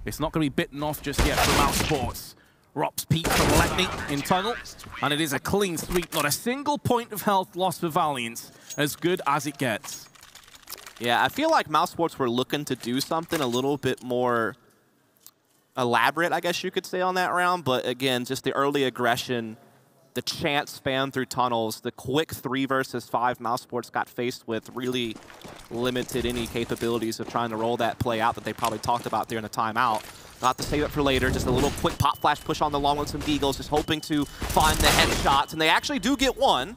it's not gonna be bitten off just yet for Mousesports. Rops peek from Letney in tunnel, and it is a clean sweep. Not a single point of health lost for Valiance. As good as it gets. Yeah, I feel like Mousesports were looking to do something a little bit more elaborate, I guess you could say, on that round. But again, just the early aggression, the chance spam through tunnels, the quick 3 versus 5 Mousesports got faced with really limited any capabilities of trying to roll that play out that they probably talked about there in the timeout. Not to save it for later, just a little quick pop flash push on the long with some Deagles, just hoping to find the headshots, and they actually do get one.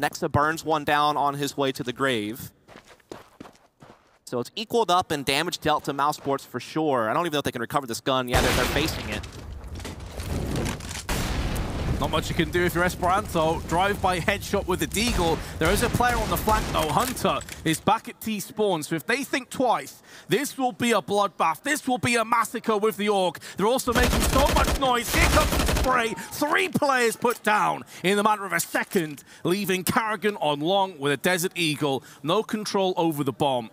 Nexa burns one down on his way to the grave. So it's equaled up in damage dealt to Mousesports for sure. I don't even know if they can recover this gun. Yeah, they're facing it. Not much you can do if you're Esperanto. Drive-by headshot with the Deagle. There is a player on the flank, though. Hunter is back at T-spawn, so if they think twice, this will be a bloodbath. This will be a massacre with the Orc. They're also making so much noise. Here comes the spray. 3 players put down in the matter of a second, leaving Karrigan on long with a Desert Eagle. No control over the bomb.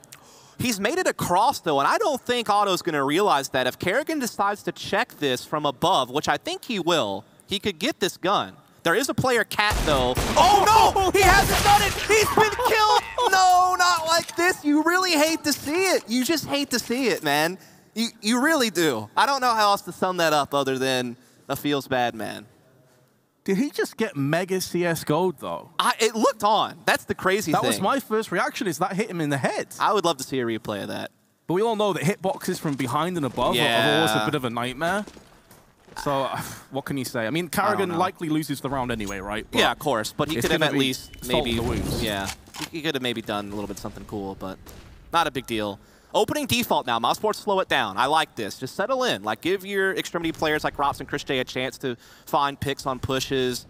He's made it across, though, and I don't think Otto's going to realize that. If Karrigan decides to check this from above, which I think he will, he could get this gun. There is a player, Cat, though. Oh, no! He hasn't done it! He's been killed! No, not like this. You really hate to see it. You just hate to see it, man. You really do. I don't know how else to sum that up other than a feels bad man. Did he just get mega CS gold, though? It looked on. That's the crazy thing. That was my first reaction, is that hit him in the head. I would love to see a replay of that. But we all know that hitboxes from behind and above are always a bit of a nightmare. So, what can you say? I mean, Karrigan likely loses the round anyway, right? But yeah, of course. But he could have at least maybe, yeah, he could have maybe done a little bit something cool, but not a big deal. Opening default now. Mousesports, slow it down. I like this. Just settle in. Like, give your extremity players like Rops and Chris J a chance to find picks on pushes.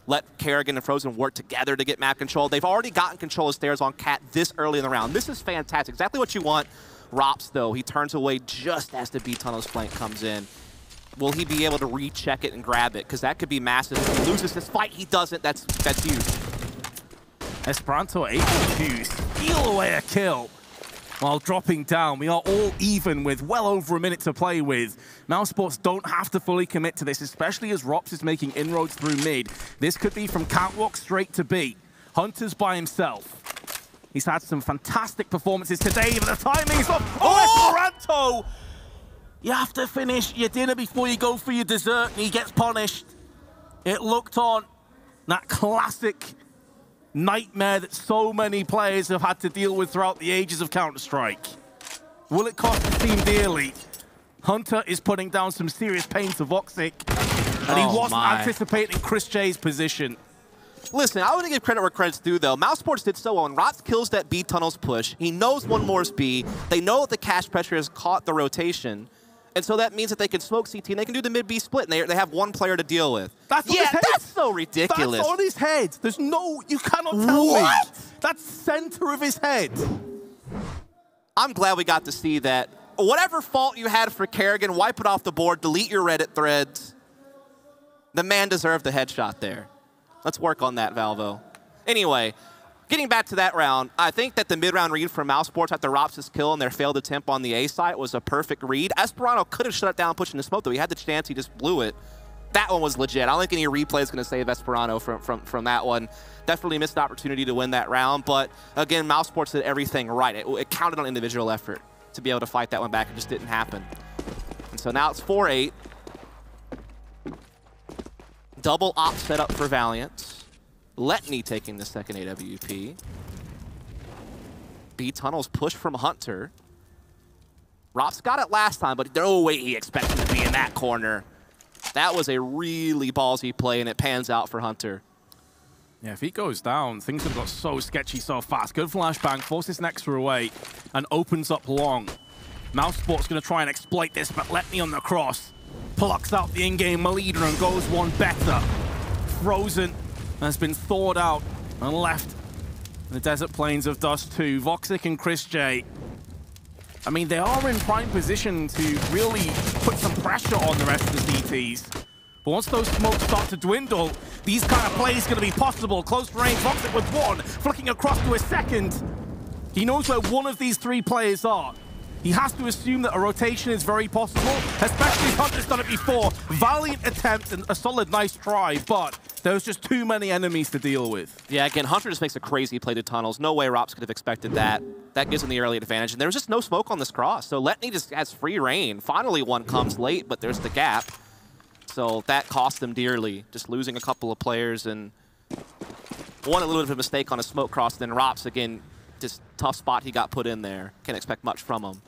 Let Karrigan and Frozen work together to get map control. They've already gotten control of stairs on Cat this early in the round. This is fantastic. Exactly what you want. Rops, though, he turns away just as the B tunnel's flank comes in. Will he be able to recheck it and grab it? Because that could be massive. If he loses this fight, he doesn't. That's huge. Esperanto able to steal away a kill while dropping down. We are all even with well over a minute to play with. Mousesports don't have to fully commit to this, especially as Rops is making inroads through mid. This could be from Catwalk straight to B. Hunter's by himself. He's had some fantastic performances today, but the timing's off. Oh, Esperanto! You have to finish your dinner before you go for your dessert, and he gets punished. It looked on. That classic nightmare that so many players have had to deal with throughout the ages of Counter-Strike. Will it cost the team dearly? Hunter is putting down some serious pain to Voxic, and he wasn't anticipating Chris J's position. Listen, I want to give credit where credit's due, though. Mousesports did so well. When Rots kills that B tunnels push, he knows one more is B. They know that the cash pressure has caught the rotation. And so that means that they can smoke CT and they can do the mid-B split, and they have one player to deal with. That's on his head. That's so ridiculous. That's on his head. There's no, you cannot tell me. That's center of his head. I'm glad we got to see that. Whatever fault you had for Kerrigan, wipe it off the board, delete your Reddit threads. The man deserved the headshot there. Let's work on that, Valvo. Anyway, getting back to that round, I think that the mid-round read from Mousesports after Rops' kill and their failed attempt on the A site was a perfect read. Esperanto could have shut it down pushing the smoke, though. He had the chance, he just blew it. That one was legit. I don't think any replay is going to save Esperanto from that one. Definitely missed the opportunity to win that round, but again, Mousesports did everything right. It counted on individual effort to be able to fight that one back. It just didn't happen. And so now it's 4-8. Double op set up for Valiance. Letney taking the second AWP. B tunnels push from Hunter. Rops got it last time, but no way he expected to be in that corner. That was a really ballsy play, and it pans out for Hunter. Yeah, if he goes down, things have got so sketchy so fast. Good flashbang, forces Nexer away, and opens up long. Mousesports going to try and exploit this, but Letney on the cross plucks out the in-game leader and goes one better. Frozen has been thawed out and left in the desert plains of Dust 2. Voxic and Chris J. I mean, they are in prime position to really put some pressure on the rest of the CTs. But once those smokes start to dwindle, these kind of plays going to be possible. Close range, Voxic with one, flicking across to a second. He knows where one of these three players are. He has to assume that a rotation is very possible, especially if Hunter's done it before. Valiant attempt and a solid, nice try, but there was just too many enemies to deal with. Yeah, again, Hunter just makes a crazy play to tunnels. No way Rops could have expected that. That gives him the early advantage, and there was just no smoke on this cross, so Letney just has free reign. Finally, one comes late, but there's the gap. So that cost them dearly, just losing a couple of players, and one a little bit of a mistake on a smoke cross, then Rops, again, just tough spot he got put in there. Can't expect much from him.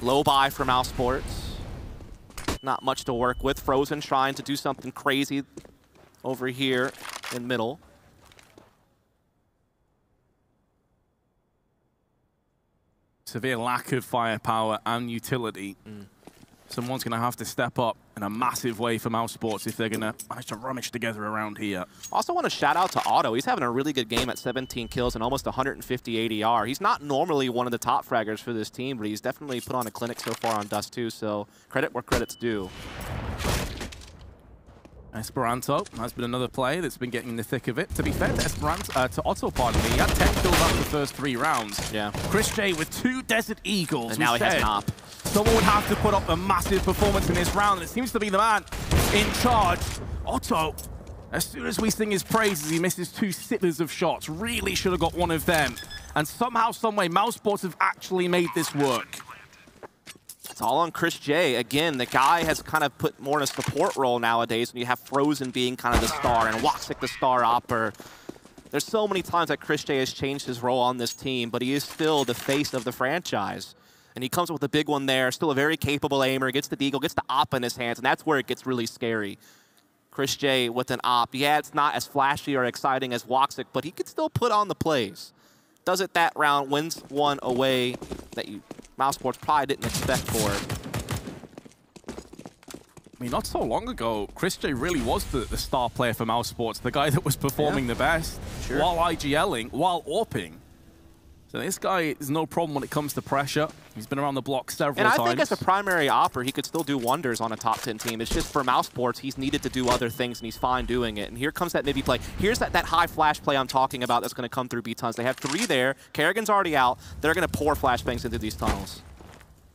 Low buy for Mousesports. Not much to work with. Frozen trying to do something crazy over here in middle. Severe lack of firepower and utility. Someone's going to have to step up in a massive way for Mousesports if they're going to manage to rummage together around here. Also want to shout out to Otto. He's having a really good game at 17 kills and almost 150 ADR. He's not normally one of the top fraggers for this team, but he's definitely put on a clinic so far on Dust 2, so credit where credit's due. Esperanto has been another player that's been getting in the thick of it. To be fair to Otto, pardon me, he had 10 kills after the first 3 rounds. Yeah. Chris J with 2 Desert Eagles. And now he has an op. Someone would have to put up a massive performance in this round, and it seems to be the man in charge. Otto, as soon as we sing his praises, he misses 2 sitters of shots. Really should have got one of them. And somehow, someway, Mousesports have actually made this work. It's all on Chris J. Again, the guy has kind of put more in a support role nowadays when you have Frozen being kind of the star and Woxic the star opper. There's so many times that Chris J has changed his role on this team, but he is still the face of the franchise. And he comes up with a big one there, still a very capable aimer, gets the deagle, gets the op in his hands, and that's where it gets really scary. Chris J with an op. Yeah, it's not as flashy or exciting as Woxic, but he can still put on the plays. Does it that round, wins one away that Mousesports probably didn't expect for it. I mean, not so long ago, Chris J really was the star player for Mousesports, the guy that was performing the best, while IGLing, while AWPing. So this guy is no problem when it comes to pressure. He's been around the block several times. And I think as a primary opper, he could still do wonders on a top 10 team. It's just for Mousesports, he's needed to do other things, and he's fine doing it. And here comes that mid play. Here's that high flash play I'm talking about that's going to come through B tunnels. They have 3 there. Kerrigan's already out. They're going to pour flashbangs into these tunnels.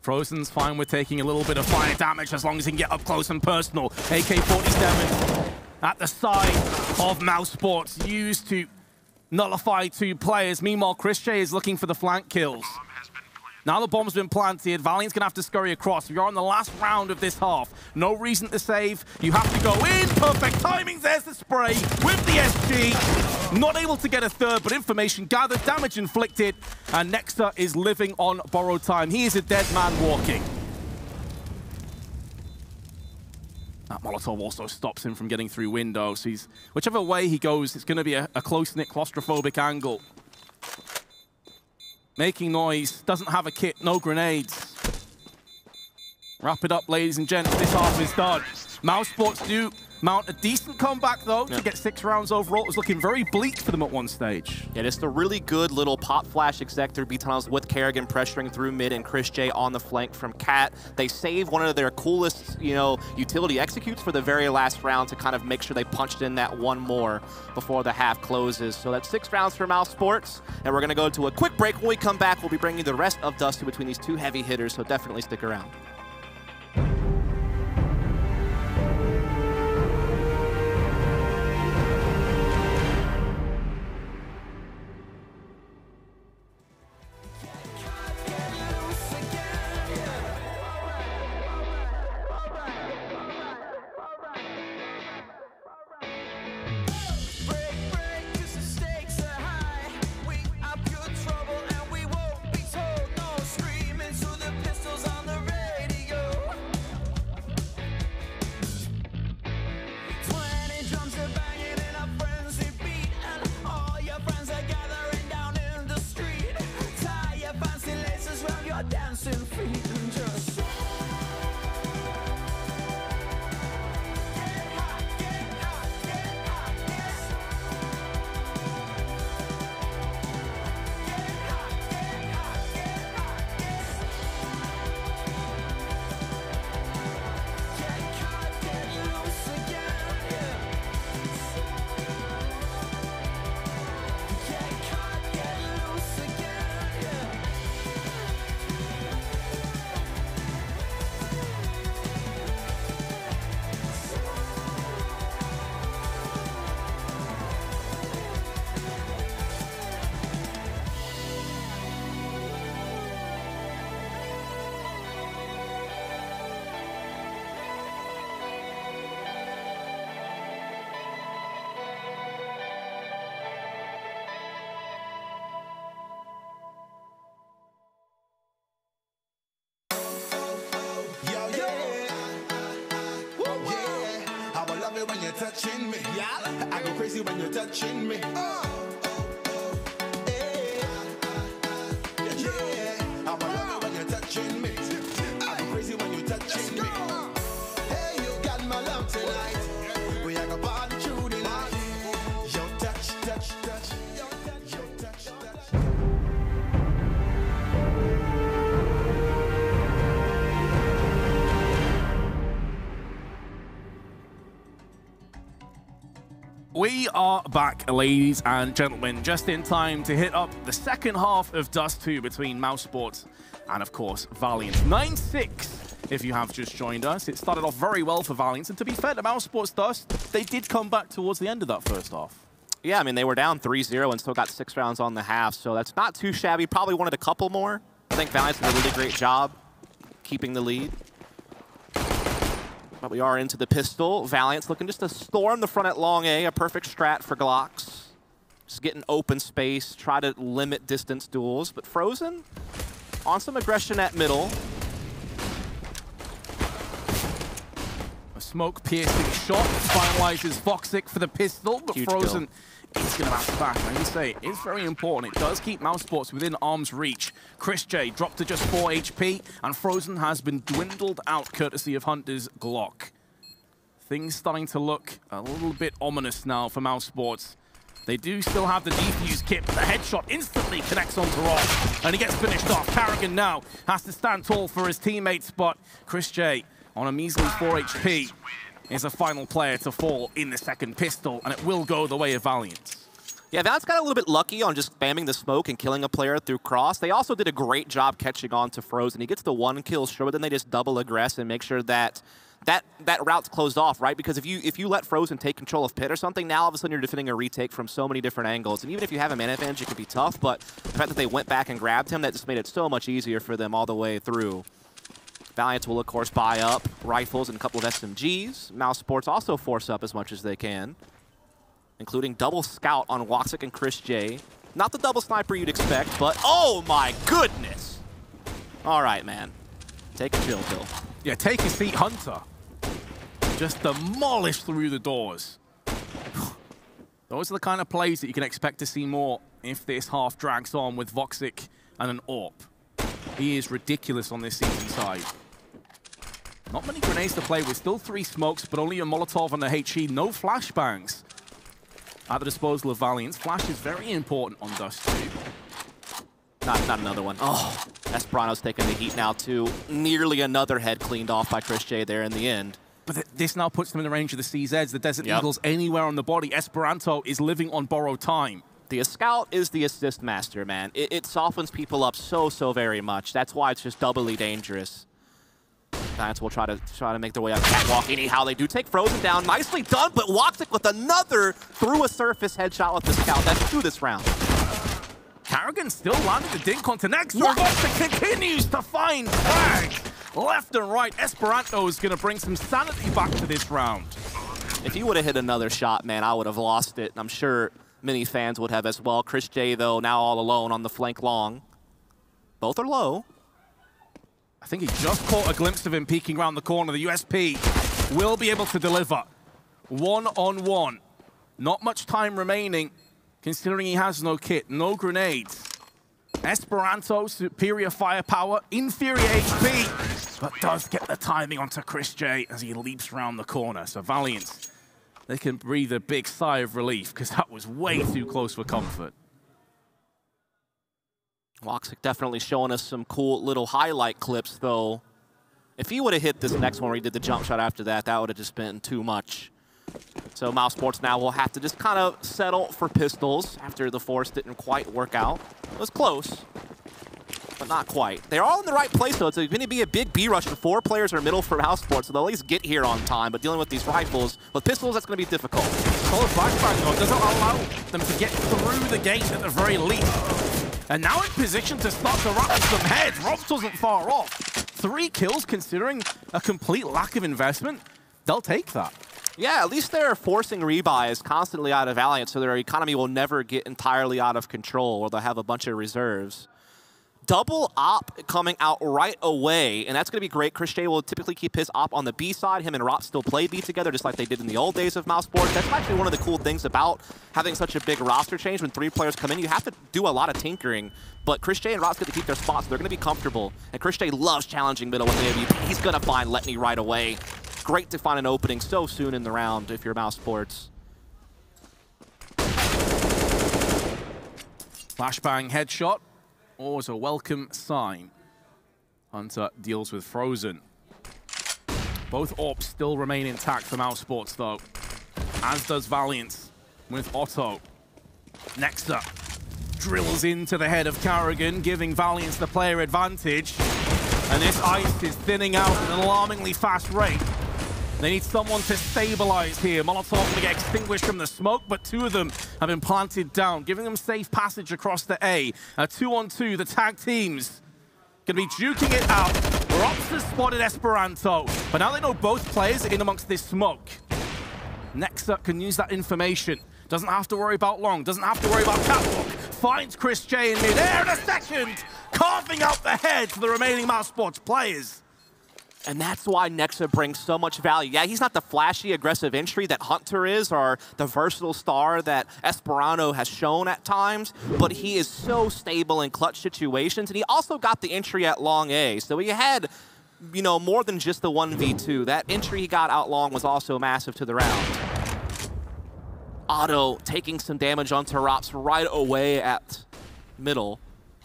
Frozen's fine with taking a little bit of fire damage as long as he can get up close and personal. AK-47 at the side of Mousesports, used to nullify 2 players. Meanwhile, Chris J is looking for the flank kills. Now the bomb's been planted. Valiant's going to have to scurry across. We are on the last round of this half. No reason to save. You have to go in. Perfect timing. There's the spray with the SG. Not able to get a third, but information gathered, damage inflicted. And Nexter is living on borrowed time. He is a dead man walking. That Molotov also stops him from getting through windows. Whichever way he goes, it's going to be a close-knit, claustrophobic angle. Making noise, doesn't have a kit, no grenades. Wrap it up, ladies and gents, this half is done. Mousesports do mount a decent comeback, though, to get 6 rounds overall. It was looking very bleak for them at one stage. Yeah, just a really good little pop flash exec through B tunnels with Kerrigan pressuring through mid and Chris J on the flank from Cat. They save one of their coolest, utility executes for the very last round to kind of make sure they punched in that one more before the half closes. So that's 6 rounds for Mousesports, and we're going to go to a quick break. When we come back, we'll be bringing the rest of Dust 2 between these 2 heavy hitters, so definitely stick around. When you're touching me, I go crazy when you're touching me. Yeah. I love it when you're touching me. I go crazy when you're touching me. Hey, you got my love tonight. We are gonna party through the night. Your touch, touch, touch. Your touch, touch. We are back, ladies and gentlemen, just in time to hit up the second half of Dust 2 between Mousesports and, of course, Valiance. 9-6, if you have just joined us. It started off very well for Valiance, and to be fair to Mousesports Dust, they did come back towards the end of that first half. Yeah, I mean, they were down 3-0 and still got 6 rounds on the half, so that's not too shabby. Probably wanted a couple more. I think Valiance did a really great job keeping the lead. But we are into the pistol. Valiance looking just to storm the front at long A, a perfect strat for Glocks. Just get an open space, try to limit distance duels. But Frozen on some aggression at middle. A smoke-piercing shot finalizes Voxic for the pistol, but Huge Frozen kill. is going to bounce back. And I say, it's very important. It does keep Mousesports within arm's reach. Chris J dropped to just 4 HP, and Frozen has been dwindled out courtesy of Hunter's Glock. Things starting to look a little bit ominous now for Mousesports. They do still have the defuse kit, but the headshot instantly connects onto Ross, and he gets finished off. Kerrigan now has to stand tall for his teammates, but Chris J on a measly 4 HP is a final player to fall in the second pistol, and it will go the way of Valiance. Yeah, Valiance got a little bit lucky on just spamming the smoke and killing a player through cross. They also did a great job catching on to Frozen. He gets the 1 kill, sure, but then they just double aggress and make sure that that route's closed off, right? Because if you let Frozen take control of Pit or something, now all of a sudden you're defending a retake from so many different angles. And even if you have a mana advantage, it can be tough, but the fact that they went back and grabbed him, that just made it so much easier for them all the way through. Valiance will, of course, buy up rifles and a couple of SMGs. Mousesports also force up as much as they can, including double scout on Woxic and Chris J. Not the double sniper you'd expect, but oh my goodness! All right, man. Take a chill pill. Yeah, take a seat, Hunter. Just demolished through the doors. Those are the kind of plays that you can expect to see more if this half drags on with Voxic and an AWP. He is ridiculous on this season side. Not many grenades to play with. Still 3 smokes, but only a Molotov and a HE. No flashbangs at the disposal of Valiance. Flash is very important on Dust 2. Not another one. Oh, Esperanto's taking the heat now, too. Nearly another head cleaned off by Chris J there in the end. But this now puts them in the range of the CZs, the Desert Eagles, anywhere on the body. Esperanto is living on borrowed time. The scout is the assist master, man. It softens people up so very much. That's why it's just doubly dangerous. Giants will try to make their way up catwalk. Anyhow, they do take Frozen down. Nicely done, but Woxic with another through a surface headshot with the scout. That's 2 this round. Karrigan still landed the dink onto next. Woxic continues to find frags left and right. Esperanto is going to bring some sanity back to this round. If he would have hit another shot, man, I would have lost it. I'm sure many fans would have as well. Chris J, though, now all alone on the flank long. Both are low. I think he just caught a glimpse of him peeking around the corner. The USP will be able to deliver. 1-on-1. Not much time remaining, considering he has no kit, no grenades. Esperanto, superior firepower, inferior HP, but does get the timing onto Chris J as he leaps around the corner. So Valiance, they can breathe a big sigh of relief because that was way too close for comfort. Woxic definitely showing us some cool little highlight clips, though. If he would have hit this next one where he did the jump shot after that, that would have just been too much. So Mousesports now will have to just kind of settle for pistols after the force didn't quite work out. It was close, but not quite. They're all in the right place, though. It's going to be a big B rush, and 4 players are middle for Mousesports, so they'll at least get here on time. But dealing with these rifles, with pistols, that's going to be difficult. Solid flashbang, though, doesn't allow them to get through the gate at the very least. And now in position to start to rattle some heads. Robs wasn't far off. 3 kills, considering a complete lack of investment. They'll take that. Yeah, at least they're forcing rebuys constantly out of Valiance, so their economy will never get entirely out of control, or they'll have a bunch of reserves. Double op coming out right away, and that's going to be great. Chris J will typically keep his op on the B side. Him and Rop still play B together, just like they did in the old days of Mousesports. That's actually one of the cool things about having such a big roster change. When 3 players come in, you have to do a lot of tinkering, but Chris J and Rop's get to keep their spots. They're going to be comfortable, and Chris J loves challenging middle with AWP. He's going to find Let Me right away. Great to find an opening so soon in the round if you're Mousesports. Flashbang headshot. Always a welcome sign. Hunter deals with Frozen. Both AWPs still remain intact for Mousesports, though, as does Valiance with Otto. Next up, drills into the head of Karrigan, giving Valiance the player advantage. And this ice is thinning out at an alarmingly fast rate. They need someone to stabilize here. Molotov going to get extinguished from the smoke, but 2 of them have been planted down, giving them safe passage across the A. 2-on-2, the tag teams going to be duking it out. Rops has spotted Esperanto, but now they know both players are in amongst this smoke. Next up can use that information. Doesn't have to worry about long, doesn't have to worry about catwalk. Finds Chris J in midair in a second, carving out the heads for the remaining Mousesports players. And that's why Nexa brings so much value. Yeah, he's not the flashy, aggressive entry that Hunter is, or the versatile star that Esperanto has shown at times, but he is so stable in clutch situations, and he also got the entry at long A. So he had, you know, more than just the 1v2. That entry he got out long was also massive to the round. Otto taking some damage onto Rops right away at middle.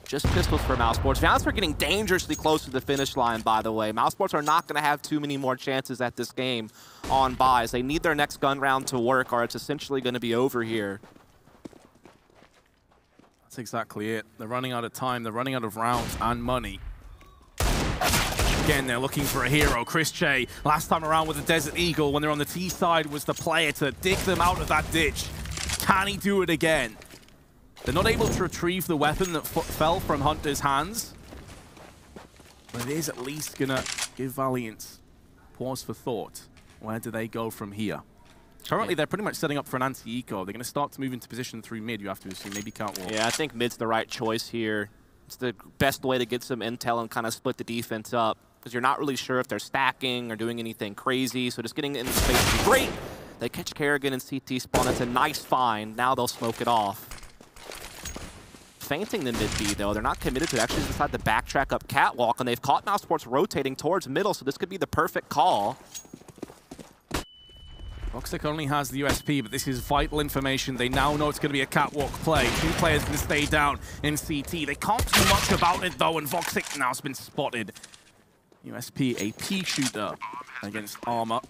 Just pistols for Mousesports. Valiance are getting dangerously close to the finish line, by the way. Mousesports are not going to have too many more chances at this game on buys. They need their next gun round to work, or it's essentially going to be over here. That's exactly it. They're running out of time. They're running out of rounds and money. Again, they're looking for a hero. Chris J, last time around with the Desert Eagle, when they're on the T side, was the player to dig them out of that ditch. Can he do it again? They're not able to retrieve the weapon that fell from Hunter's hands. But it is at least going to give Valiance pause for thought. Where do they go from here? Currently, they're pretty much setting up for an anti-eco. They're going to start to move into position through mid, you have to assume. Maybe Catwalk. Yeah, I think mid's the right choice here. It's the best way to get some intel and kind of split the defense up, because you're not really sure if they're stacking or doing anything crazy. So just getting in the space would be great. They catch Kerrigan and CT spawn. It's a nice find. Now they'll smoke it off. Feinting the mid B, though. They're not committed to it. Actually decide to backtrack up Catwalk, and they've caught Mousesports rotating towards middle, so this could be the perfect call. Voxic only has the USP, but this is vital information. They now know it's going to be a Catwalk play. 2 players can stay down in CT. They can't do much about it, though, and Voxic now has been spotted. USP, a P shooter against Armor.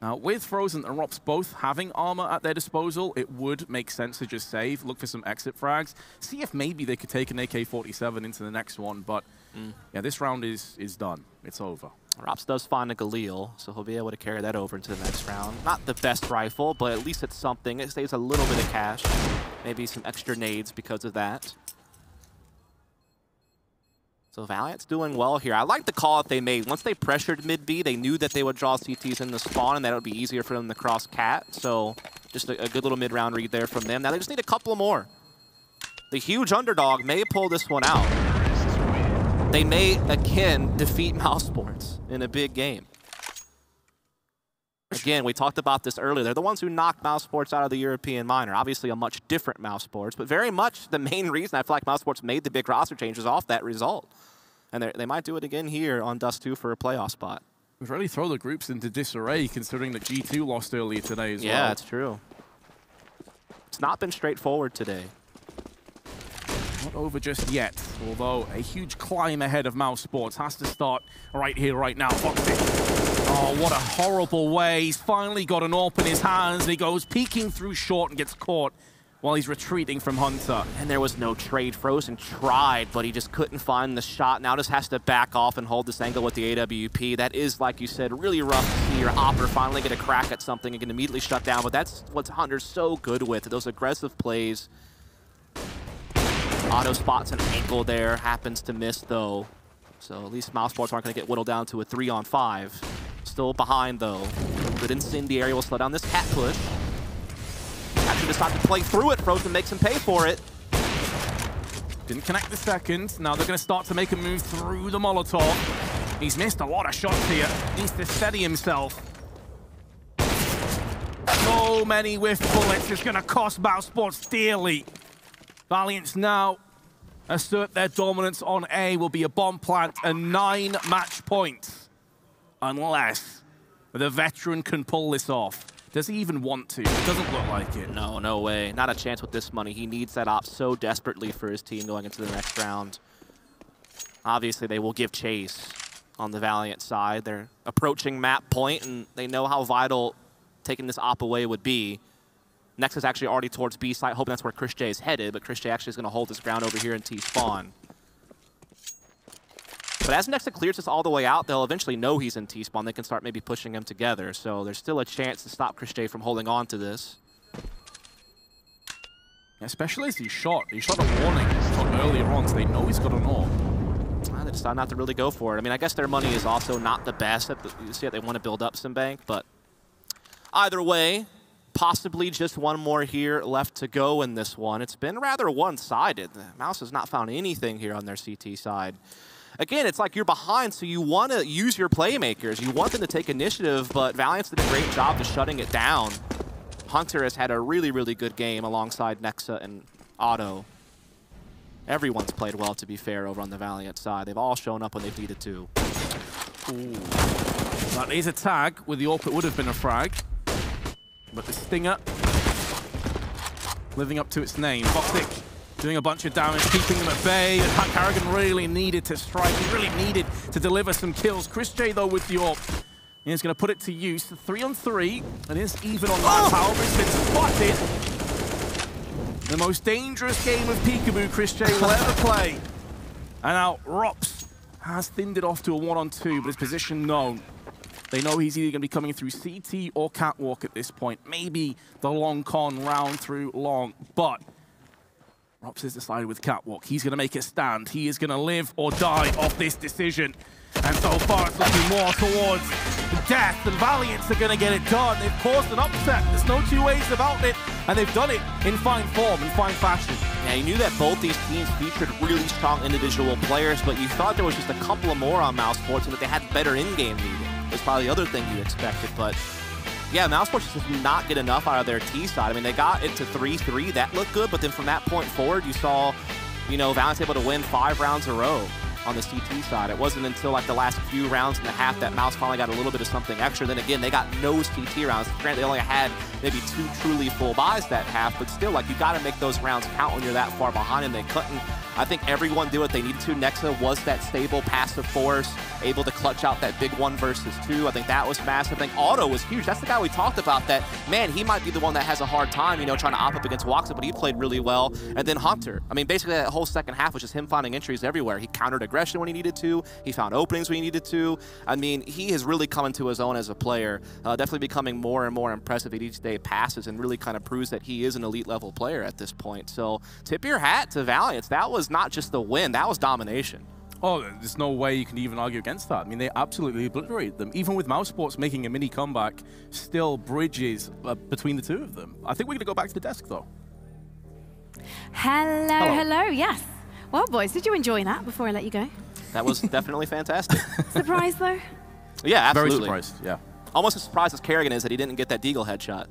Now, with Frozen and Rops both having Armor at their disposal, it would make sense to just save, look for some exit frags, see if maybe they could take an AK-47 into the next one, but yeah, this round is done. It's over. Rops does find a Galil, so he'll be able to carry that over into the next round. Not the best rifle, but at least it's something. It saves a little bit of cash, maybe some extra nades because of that. So Valiant's doing well here. I like the call that they made. Once they pressured mid-B, they knew that they would draw CTs in the spawn, and that it would be easier for them to cross Cat. So just a good little mid-round read there from them. Now they just need a couple more. The huge underdog may pull this one out. They may, again, defeat Mousesports in a big game. Again, we talked about this earlier. They're the ones who knocked Mousesports out of the European minor. Obviously a much different Mousesports, but very much the main reason I feel like Mousesports made the big roster changes off that result. And they might do it again here on Dust 2 for a playoff spot. We've really thrown the groups into disarray, considering that G2 lost earlier today as well. Yeah, it's true. It's not been straightforward today. Not over just yet, although a huge climb ahead of Mousesports has to start right here, right now. Oh, what a horrible way. He's finally got an AWP in his hands, and he goes peeking through short and gets caught while he's retreating from Hunter. And there was no trade. Frozen tried, but he just couldn't find the shot. Now just has to back off and hold this angle with the AWP. That is, like you said, really rough to see your Opper finally get a crack at something and can immediately shut down, but that's what Hunter's so good with, those aggressive plays. Auto spots an ankle there, happens to miss though. So at least Mousesports aren't going to get whittled down to a 3-on-5. Still behind though. Good incendiary will slow down this cat push. Actually decided to play through it. Frozen makes him pay for it. Didn't connect the second. Now they're going to start to make a move through the Molotov. He's missed a lot of shots here. Needs to steady himself. So many whiff bullets. It's going to cost Mousesports dearly. Valiance now assert their dominance on A. Will be a bomb plant and 9 match points. Unless the veteran can pull this off. Does he even want to? It doesn't look like it. No, no way. Not a chance with this money. He needs that op so desperately for his team going into the next round. Obviously, they will give chase on the Valiant side. They're approaching map point, and they know how vital taking this op away would be. Next is actually already towards B site, hoping that's where Chris J is headed, but Chris J actually is going to hold his ground over here in T-spawn. But as Nexa clears this all the way out, they'll eventually know he's in T-spawn. They can start maybe pushing him together, so there's still a chance to stop Chris J from holding on to this. Especially as he shot a warning earlier on, so they know he's got an AWP. They decide not to really go for it. I mean, I guess their money is also not the best. You see that they want to build up some bank, but either way, possibly just one more here left to go in this one. It's been rather one-sided. Mouse has not found anything here on their CT side. Again, it's like you're behind, so you want to use your playmakers. You want them to take initiative, but Valiance did a great job of shutting it down. Hunter has had a really, really good game alongside Nexa and Otto. Everyone's played well, to be fair, over on the Valiant side. They've all shown up when they've needed to. Ooh. That is a tag. With the AWP, it would have been a frag. But the Stinger, living up to its name. Voxic doing a bunch of damage, keeping them at bay. And Kerrigan really needed to strike. He really needed to deliver some kills. Chris J, though, with the AWP, he's going to put it to use. 3-on-3. It is even on that tower. It's been spotted. The most dangerous game of peekaboo Chris J will ever play. And now Rops has thinned it off to a 1-on-2, but his position known. They know he's either going to be coming through CT or Catwalk at this point. Maybe the long con round through long, but Rops has decided with Catwalk. He's going to make a stand. He is going to live or die off this decision. And so far, it's looking more towards death. And Valiance are going to get it done. They've caused an upset. There's no two ways about it. And they've done it in fine form, in fine fashion. Yeah, you knew that both these teams featured really strong individual players, but you thought there was just a couple of more on Mousesports and that they had better in-game leading. That's probably the other thing you expected, but yeah, Mousesports just did not get enough out of their T side. I mean, they got it to 3-3. That looked good, but then from that point forward, you saw, you know, Valiance able to win 5 rounds in a row on the CT side. It wasn't until like the last few rounds in the half that Mouse finally got a little bit of something extra. Then again, they got no CT rounds. Granted, they only had maybe 2 truly full buys that half, but still, like, you got to make those rounds count when you're that far behind, and they couldn't. I think everyone did what they needed to. Nexa was that stable passive force, able to clutch out that big 1 versus 2. I think that was massive. I think Otto was huge. That's the guy we talked about that, man, he might be the one that has a hard time, you know, trying to op up against Woxa, but he played really well. And then Hunter. I mean, basically that whole second half was just him finding entries everywhere. He countered aggression when he needed to. He found openings when he needed to. I mean, he has really come into his own as a player, definitely becoming more and more impressive at each day passes and really kind of proves that he is an elite level player at this point. So tip your hat to Valiance. That was not just the win, that was domination. Oh, there's no way you can even argue against that. I mean, they absolutely obliterated them. Even with Mousesports making a mini comeback, still bridges between the two of them. I think we're going to go back to the desk, though. Hello, yes. Well, boys, did you enjoy that before I let you go? That was definitely fantastic. Surprised, though? Yeah, absolutely. Very surprised, yeah. Almost as surprised as Kerrigan is that he didn't get that Deagle headshot.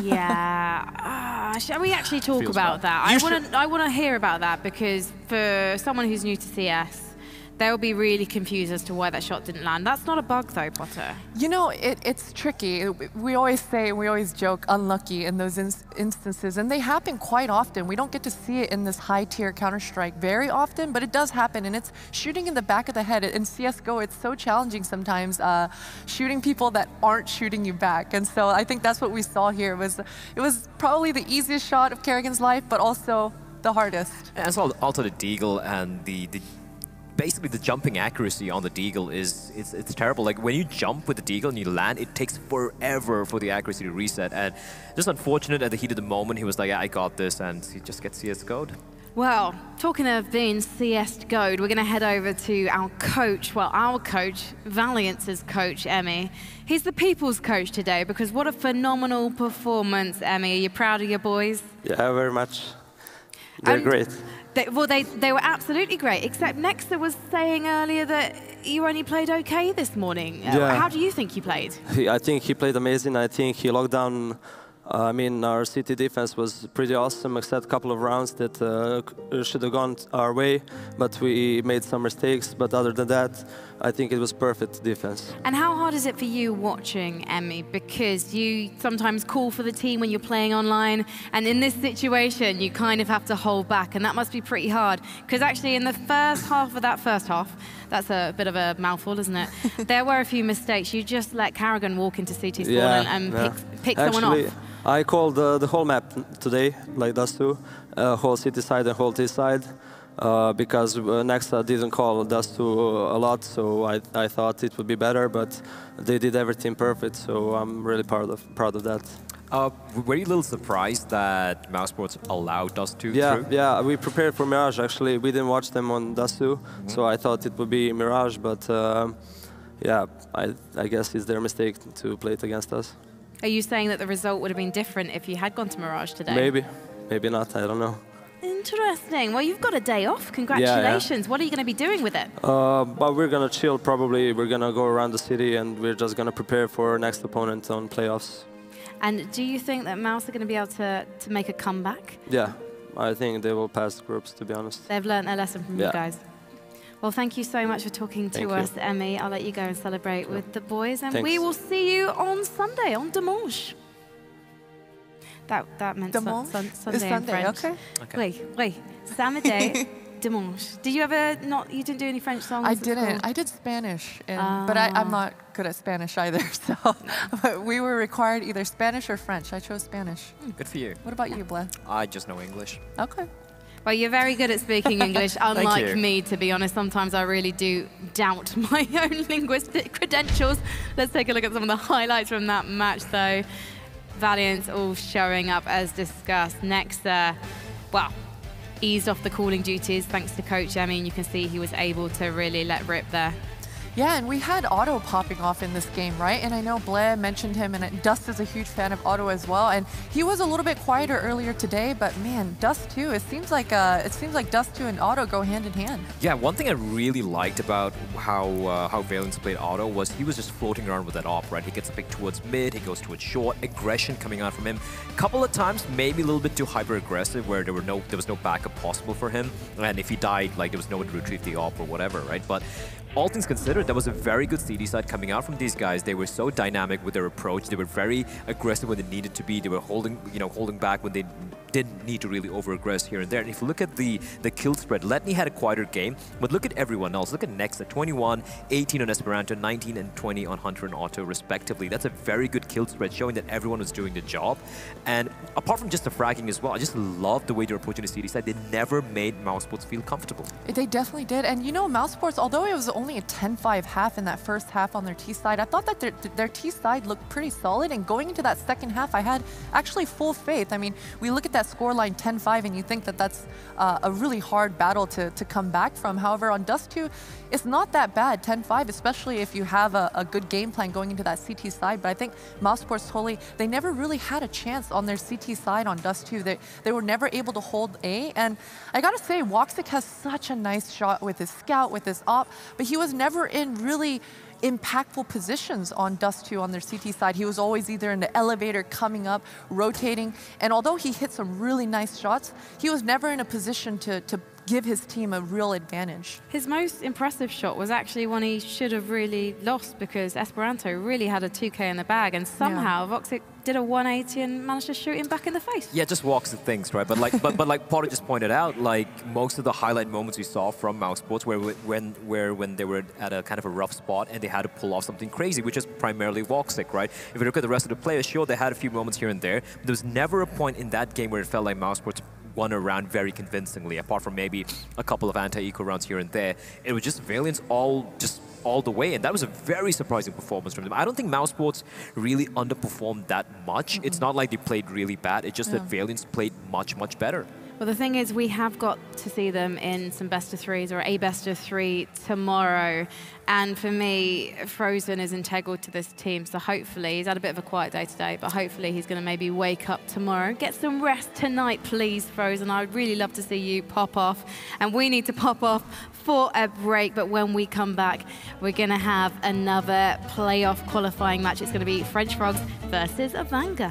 Yeah. Shall we actually talk about that? I want to hear about that, because for someone who's new to CS, they'll be really confused as to why that shot didn't land. That's not a bug, though, Potter. You know, it's tricky. We always say, we always joke, unlucky in those instances, and they happen quite often. We don't get to see it in this high-tier Counter-Strike very often, but it does happen, and it's shooting in the back of the head. In CSGO, it's so challenging sometimes, shooting people that aren't shooting you back, and so I think that's what we saw here. It was probably the easiest shot of Kerrigan's life, but also the hardest. And also the Deagle and basically the jumping accuracy on the Deagle it's terrible. Like when you jump with the Deagle and you land, it takes forever for the accuracy to reset. And just unfortunate at the heat of the moment, he was like, yeah, I got this, and he just gets CS-GO'd. Well, talking of being CS-GO'd, we're going to head over to our coach, Valiance's coach, Emmy. He's the people's coach today, because what a phenomenal performance, Emmy. Are you proud of your boys? Yeah, very much. They're great. They were absolutely great, except Nexa was saying earlier that you only played okay this morning. Yeah. How do you think you played? I think he played amazing. I think he locked down. I mean, our CT defense was pretty awesome, except a couple of rounds that should have gone our way, but we made some mistakes. But other than that, I think it was perfect defense. And how hard is it for you watching, Emmy? Because you sometimes call for the team when you're playing online, and in this situation, you kind of have to hold back, and that must be pretty hard. Because actually, in the first half of that first half, that's a bit of a mouthful, isn't it? There were a few mistakes. You just let Kerrigan walk into CT spawn and pick someone off. I called the whole map today, like Dust 2, whole city side and whole T side, because Nexa didn't call Dust 2 a lot, so I thought it would be better, but they did everything perfect, so I'm really proud of that. Were you a little surprised that Mousesports allowed Dust 2 through? Yeah, we prepared for Mirage, actually. We didn't watch them on Dust 2, so I thought it would be Mirage, but yeah, I guess it's their mistake to play it against us. Are you saying that the result would have been different if you had gone to Mirage today? Maybe not, I don't know. Interesting. Well, you've got a day off. Congratulations. Yeah. What are you going to be doing with it? But we're going to chill, probably. We're going to go around the city, and we're just going to prepare for our next opponent on playoffs. And do you think that Mouse are going to be able to make a comeback? Yeah, I think they will pass the groups, to be honest. They've learned their lesson from you guys. Well, thank you so much for talking to us, Emmy. I'll let you go and celebrate with the boys, and we will see you on Sunday, on Dimanche. That meant Sunday in French. Okay. Wait. Samedi, Dimanche. Did you ever you didn't do any French songs? I didn't. I did Spanish, but I'm not good at Spanish either. So but we were required either Spanish or French. I chose Spanish. Good for you. What about you, Bless? I just know English. Okay. Well, you're very good at speaking English, unlike you. me, to be honest. Sometimes I really do doubt my own linguistic credentials. Let's take a look at some of the highlights from that match, though. Valiance all showing up as discussed. Nexa, well, eased off the calling duties thanks to Coach Emmy, and you can see he was able to really let rip there. Yeah, and we had Otto popping off in this game, right? And I know Blair mentioned him, and Dust is a huge fan of Otto as well. And he was a little bit quieter earlier today, but man, Dust too. It seems like Dust 2 and Otto go hand in hand. Yeah, one thing I really liked about how Valiance played Otto was he was just floating around with that op, right? He gets a pick towards mid, he goes towards short, aggression coming out from him. A couple of times, maybe a little bit too hyper aggressive, where there was no backup possible for him, and if he died, like there was no one to retrieve the op or whatever, right? But all things considered, that was a very good CD side coming out from these guys. They were so dynamic with their approach. They were very aggressive when they needed to be. They were holding back when they didn't need to really over-aggress here and there. And if you look at the kill spread, Letney had a quieter game, but look at everyone else. Look at Nexa, 21, 18 on Esperanto, 19 and 20 on Hunter and Otto, respectively. That's a very good kill spread, showing that everyone was doing the job. And apart from just the fragging as well, I just love the way they're approaching the CD side. They never made Mousesports feel comfortable. They definitely did. And you know, Mousesports, although it was only a 10-5 half in that first half on their T side, I thought that their T side looked pretty solid. And going into that second half, I had actually full faith. I mean, we look at that scoreline 10-5 and you think that that's a really hard battle to come back from. However, on Dust 2, it's not that bad, 10-5, especially if you have a good game plan going into that CT side. But I think Mousesports totally, they never really had a chance on their CT side on Dust 2. They were never able to hold A. And I gotta say, Woxic has such a nice shot with his scout, with his op, but he was never in really impactful positions on Dust 2 on their CT side. He was always either in the elevator, coming up, rotating, and although he hit some really nice shots, he was never in a position to give his team a real advantage. His most impressive shot was actually one he should have really lost, because Esperanto really had a 2K in the bag, and somehow Voxic did a 180 and managed to shoot him back in the face. Yeah, just walks and things, right? But like, but like Potter just pointed out, like most of the highlight moments we saw from Mousesports when they were at a kind of a rough spot and they had to pull off something crazy, which is primarily Voxic, right? If you look at the rest of the players, sure, they had a few moments here and there, but there was never a point in that game where it felt like Mousesports won a round very convincingly, apart from maybe a couple of anti-eco rounds here and there. It was just Valiance all the way, and that was a very surprising performance from them. I don't think Mousesports really underperformed that much. It's not like they played really bad, it's just that Valiance played much, much better. Well, the thing is, we have got to see them in some best-of-3s or a best-of-3 tomorrow. And for me, Frozen is integral to this team. So hopefully, he's had a bit of a quiet day today, but hopefully he's going to maybe wake up tomorrow. Get some rest tonight, please, Frozen. I would really love to see you pop off. And we need to pop off for a break. But when we come back, we're going to have another playoff qualifying match. It's going to be French Frogs versus Avanga.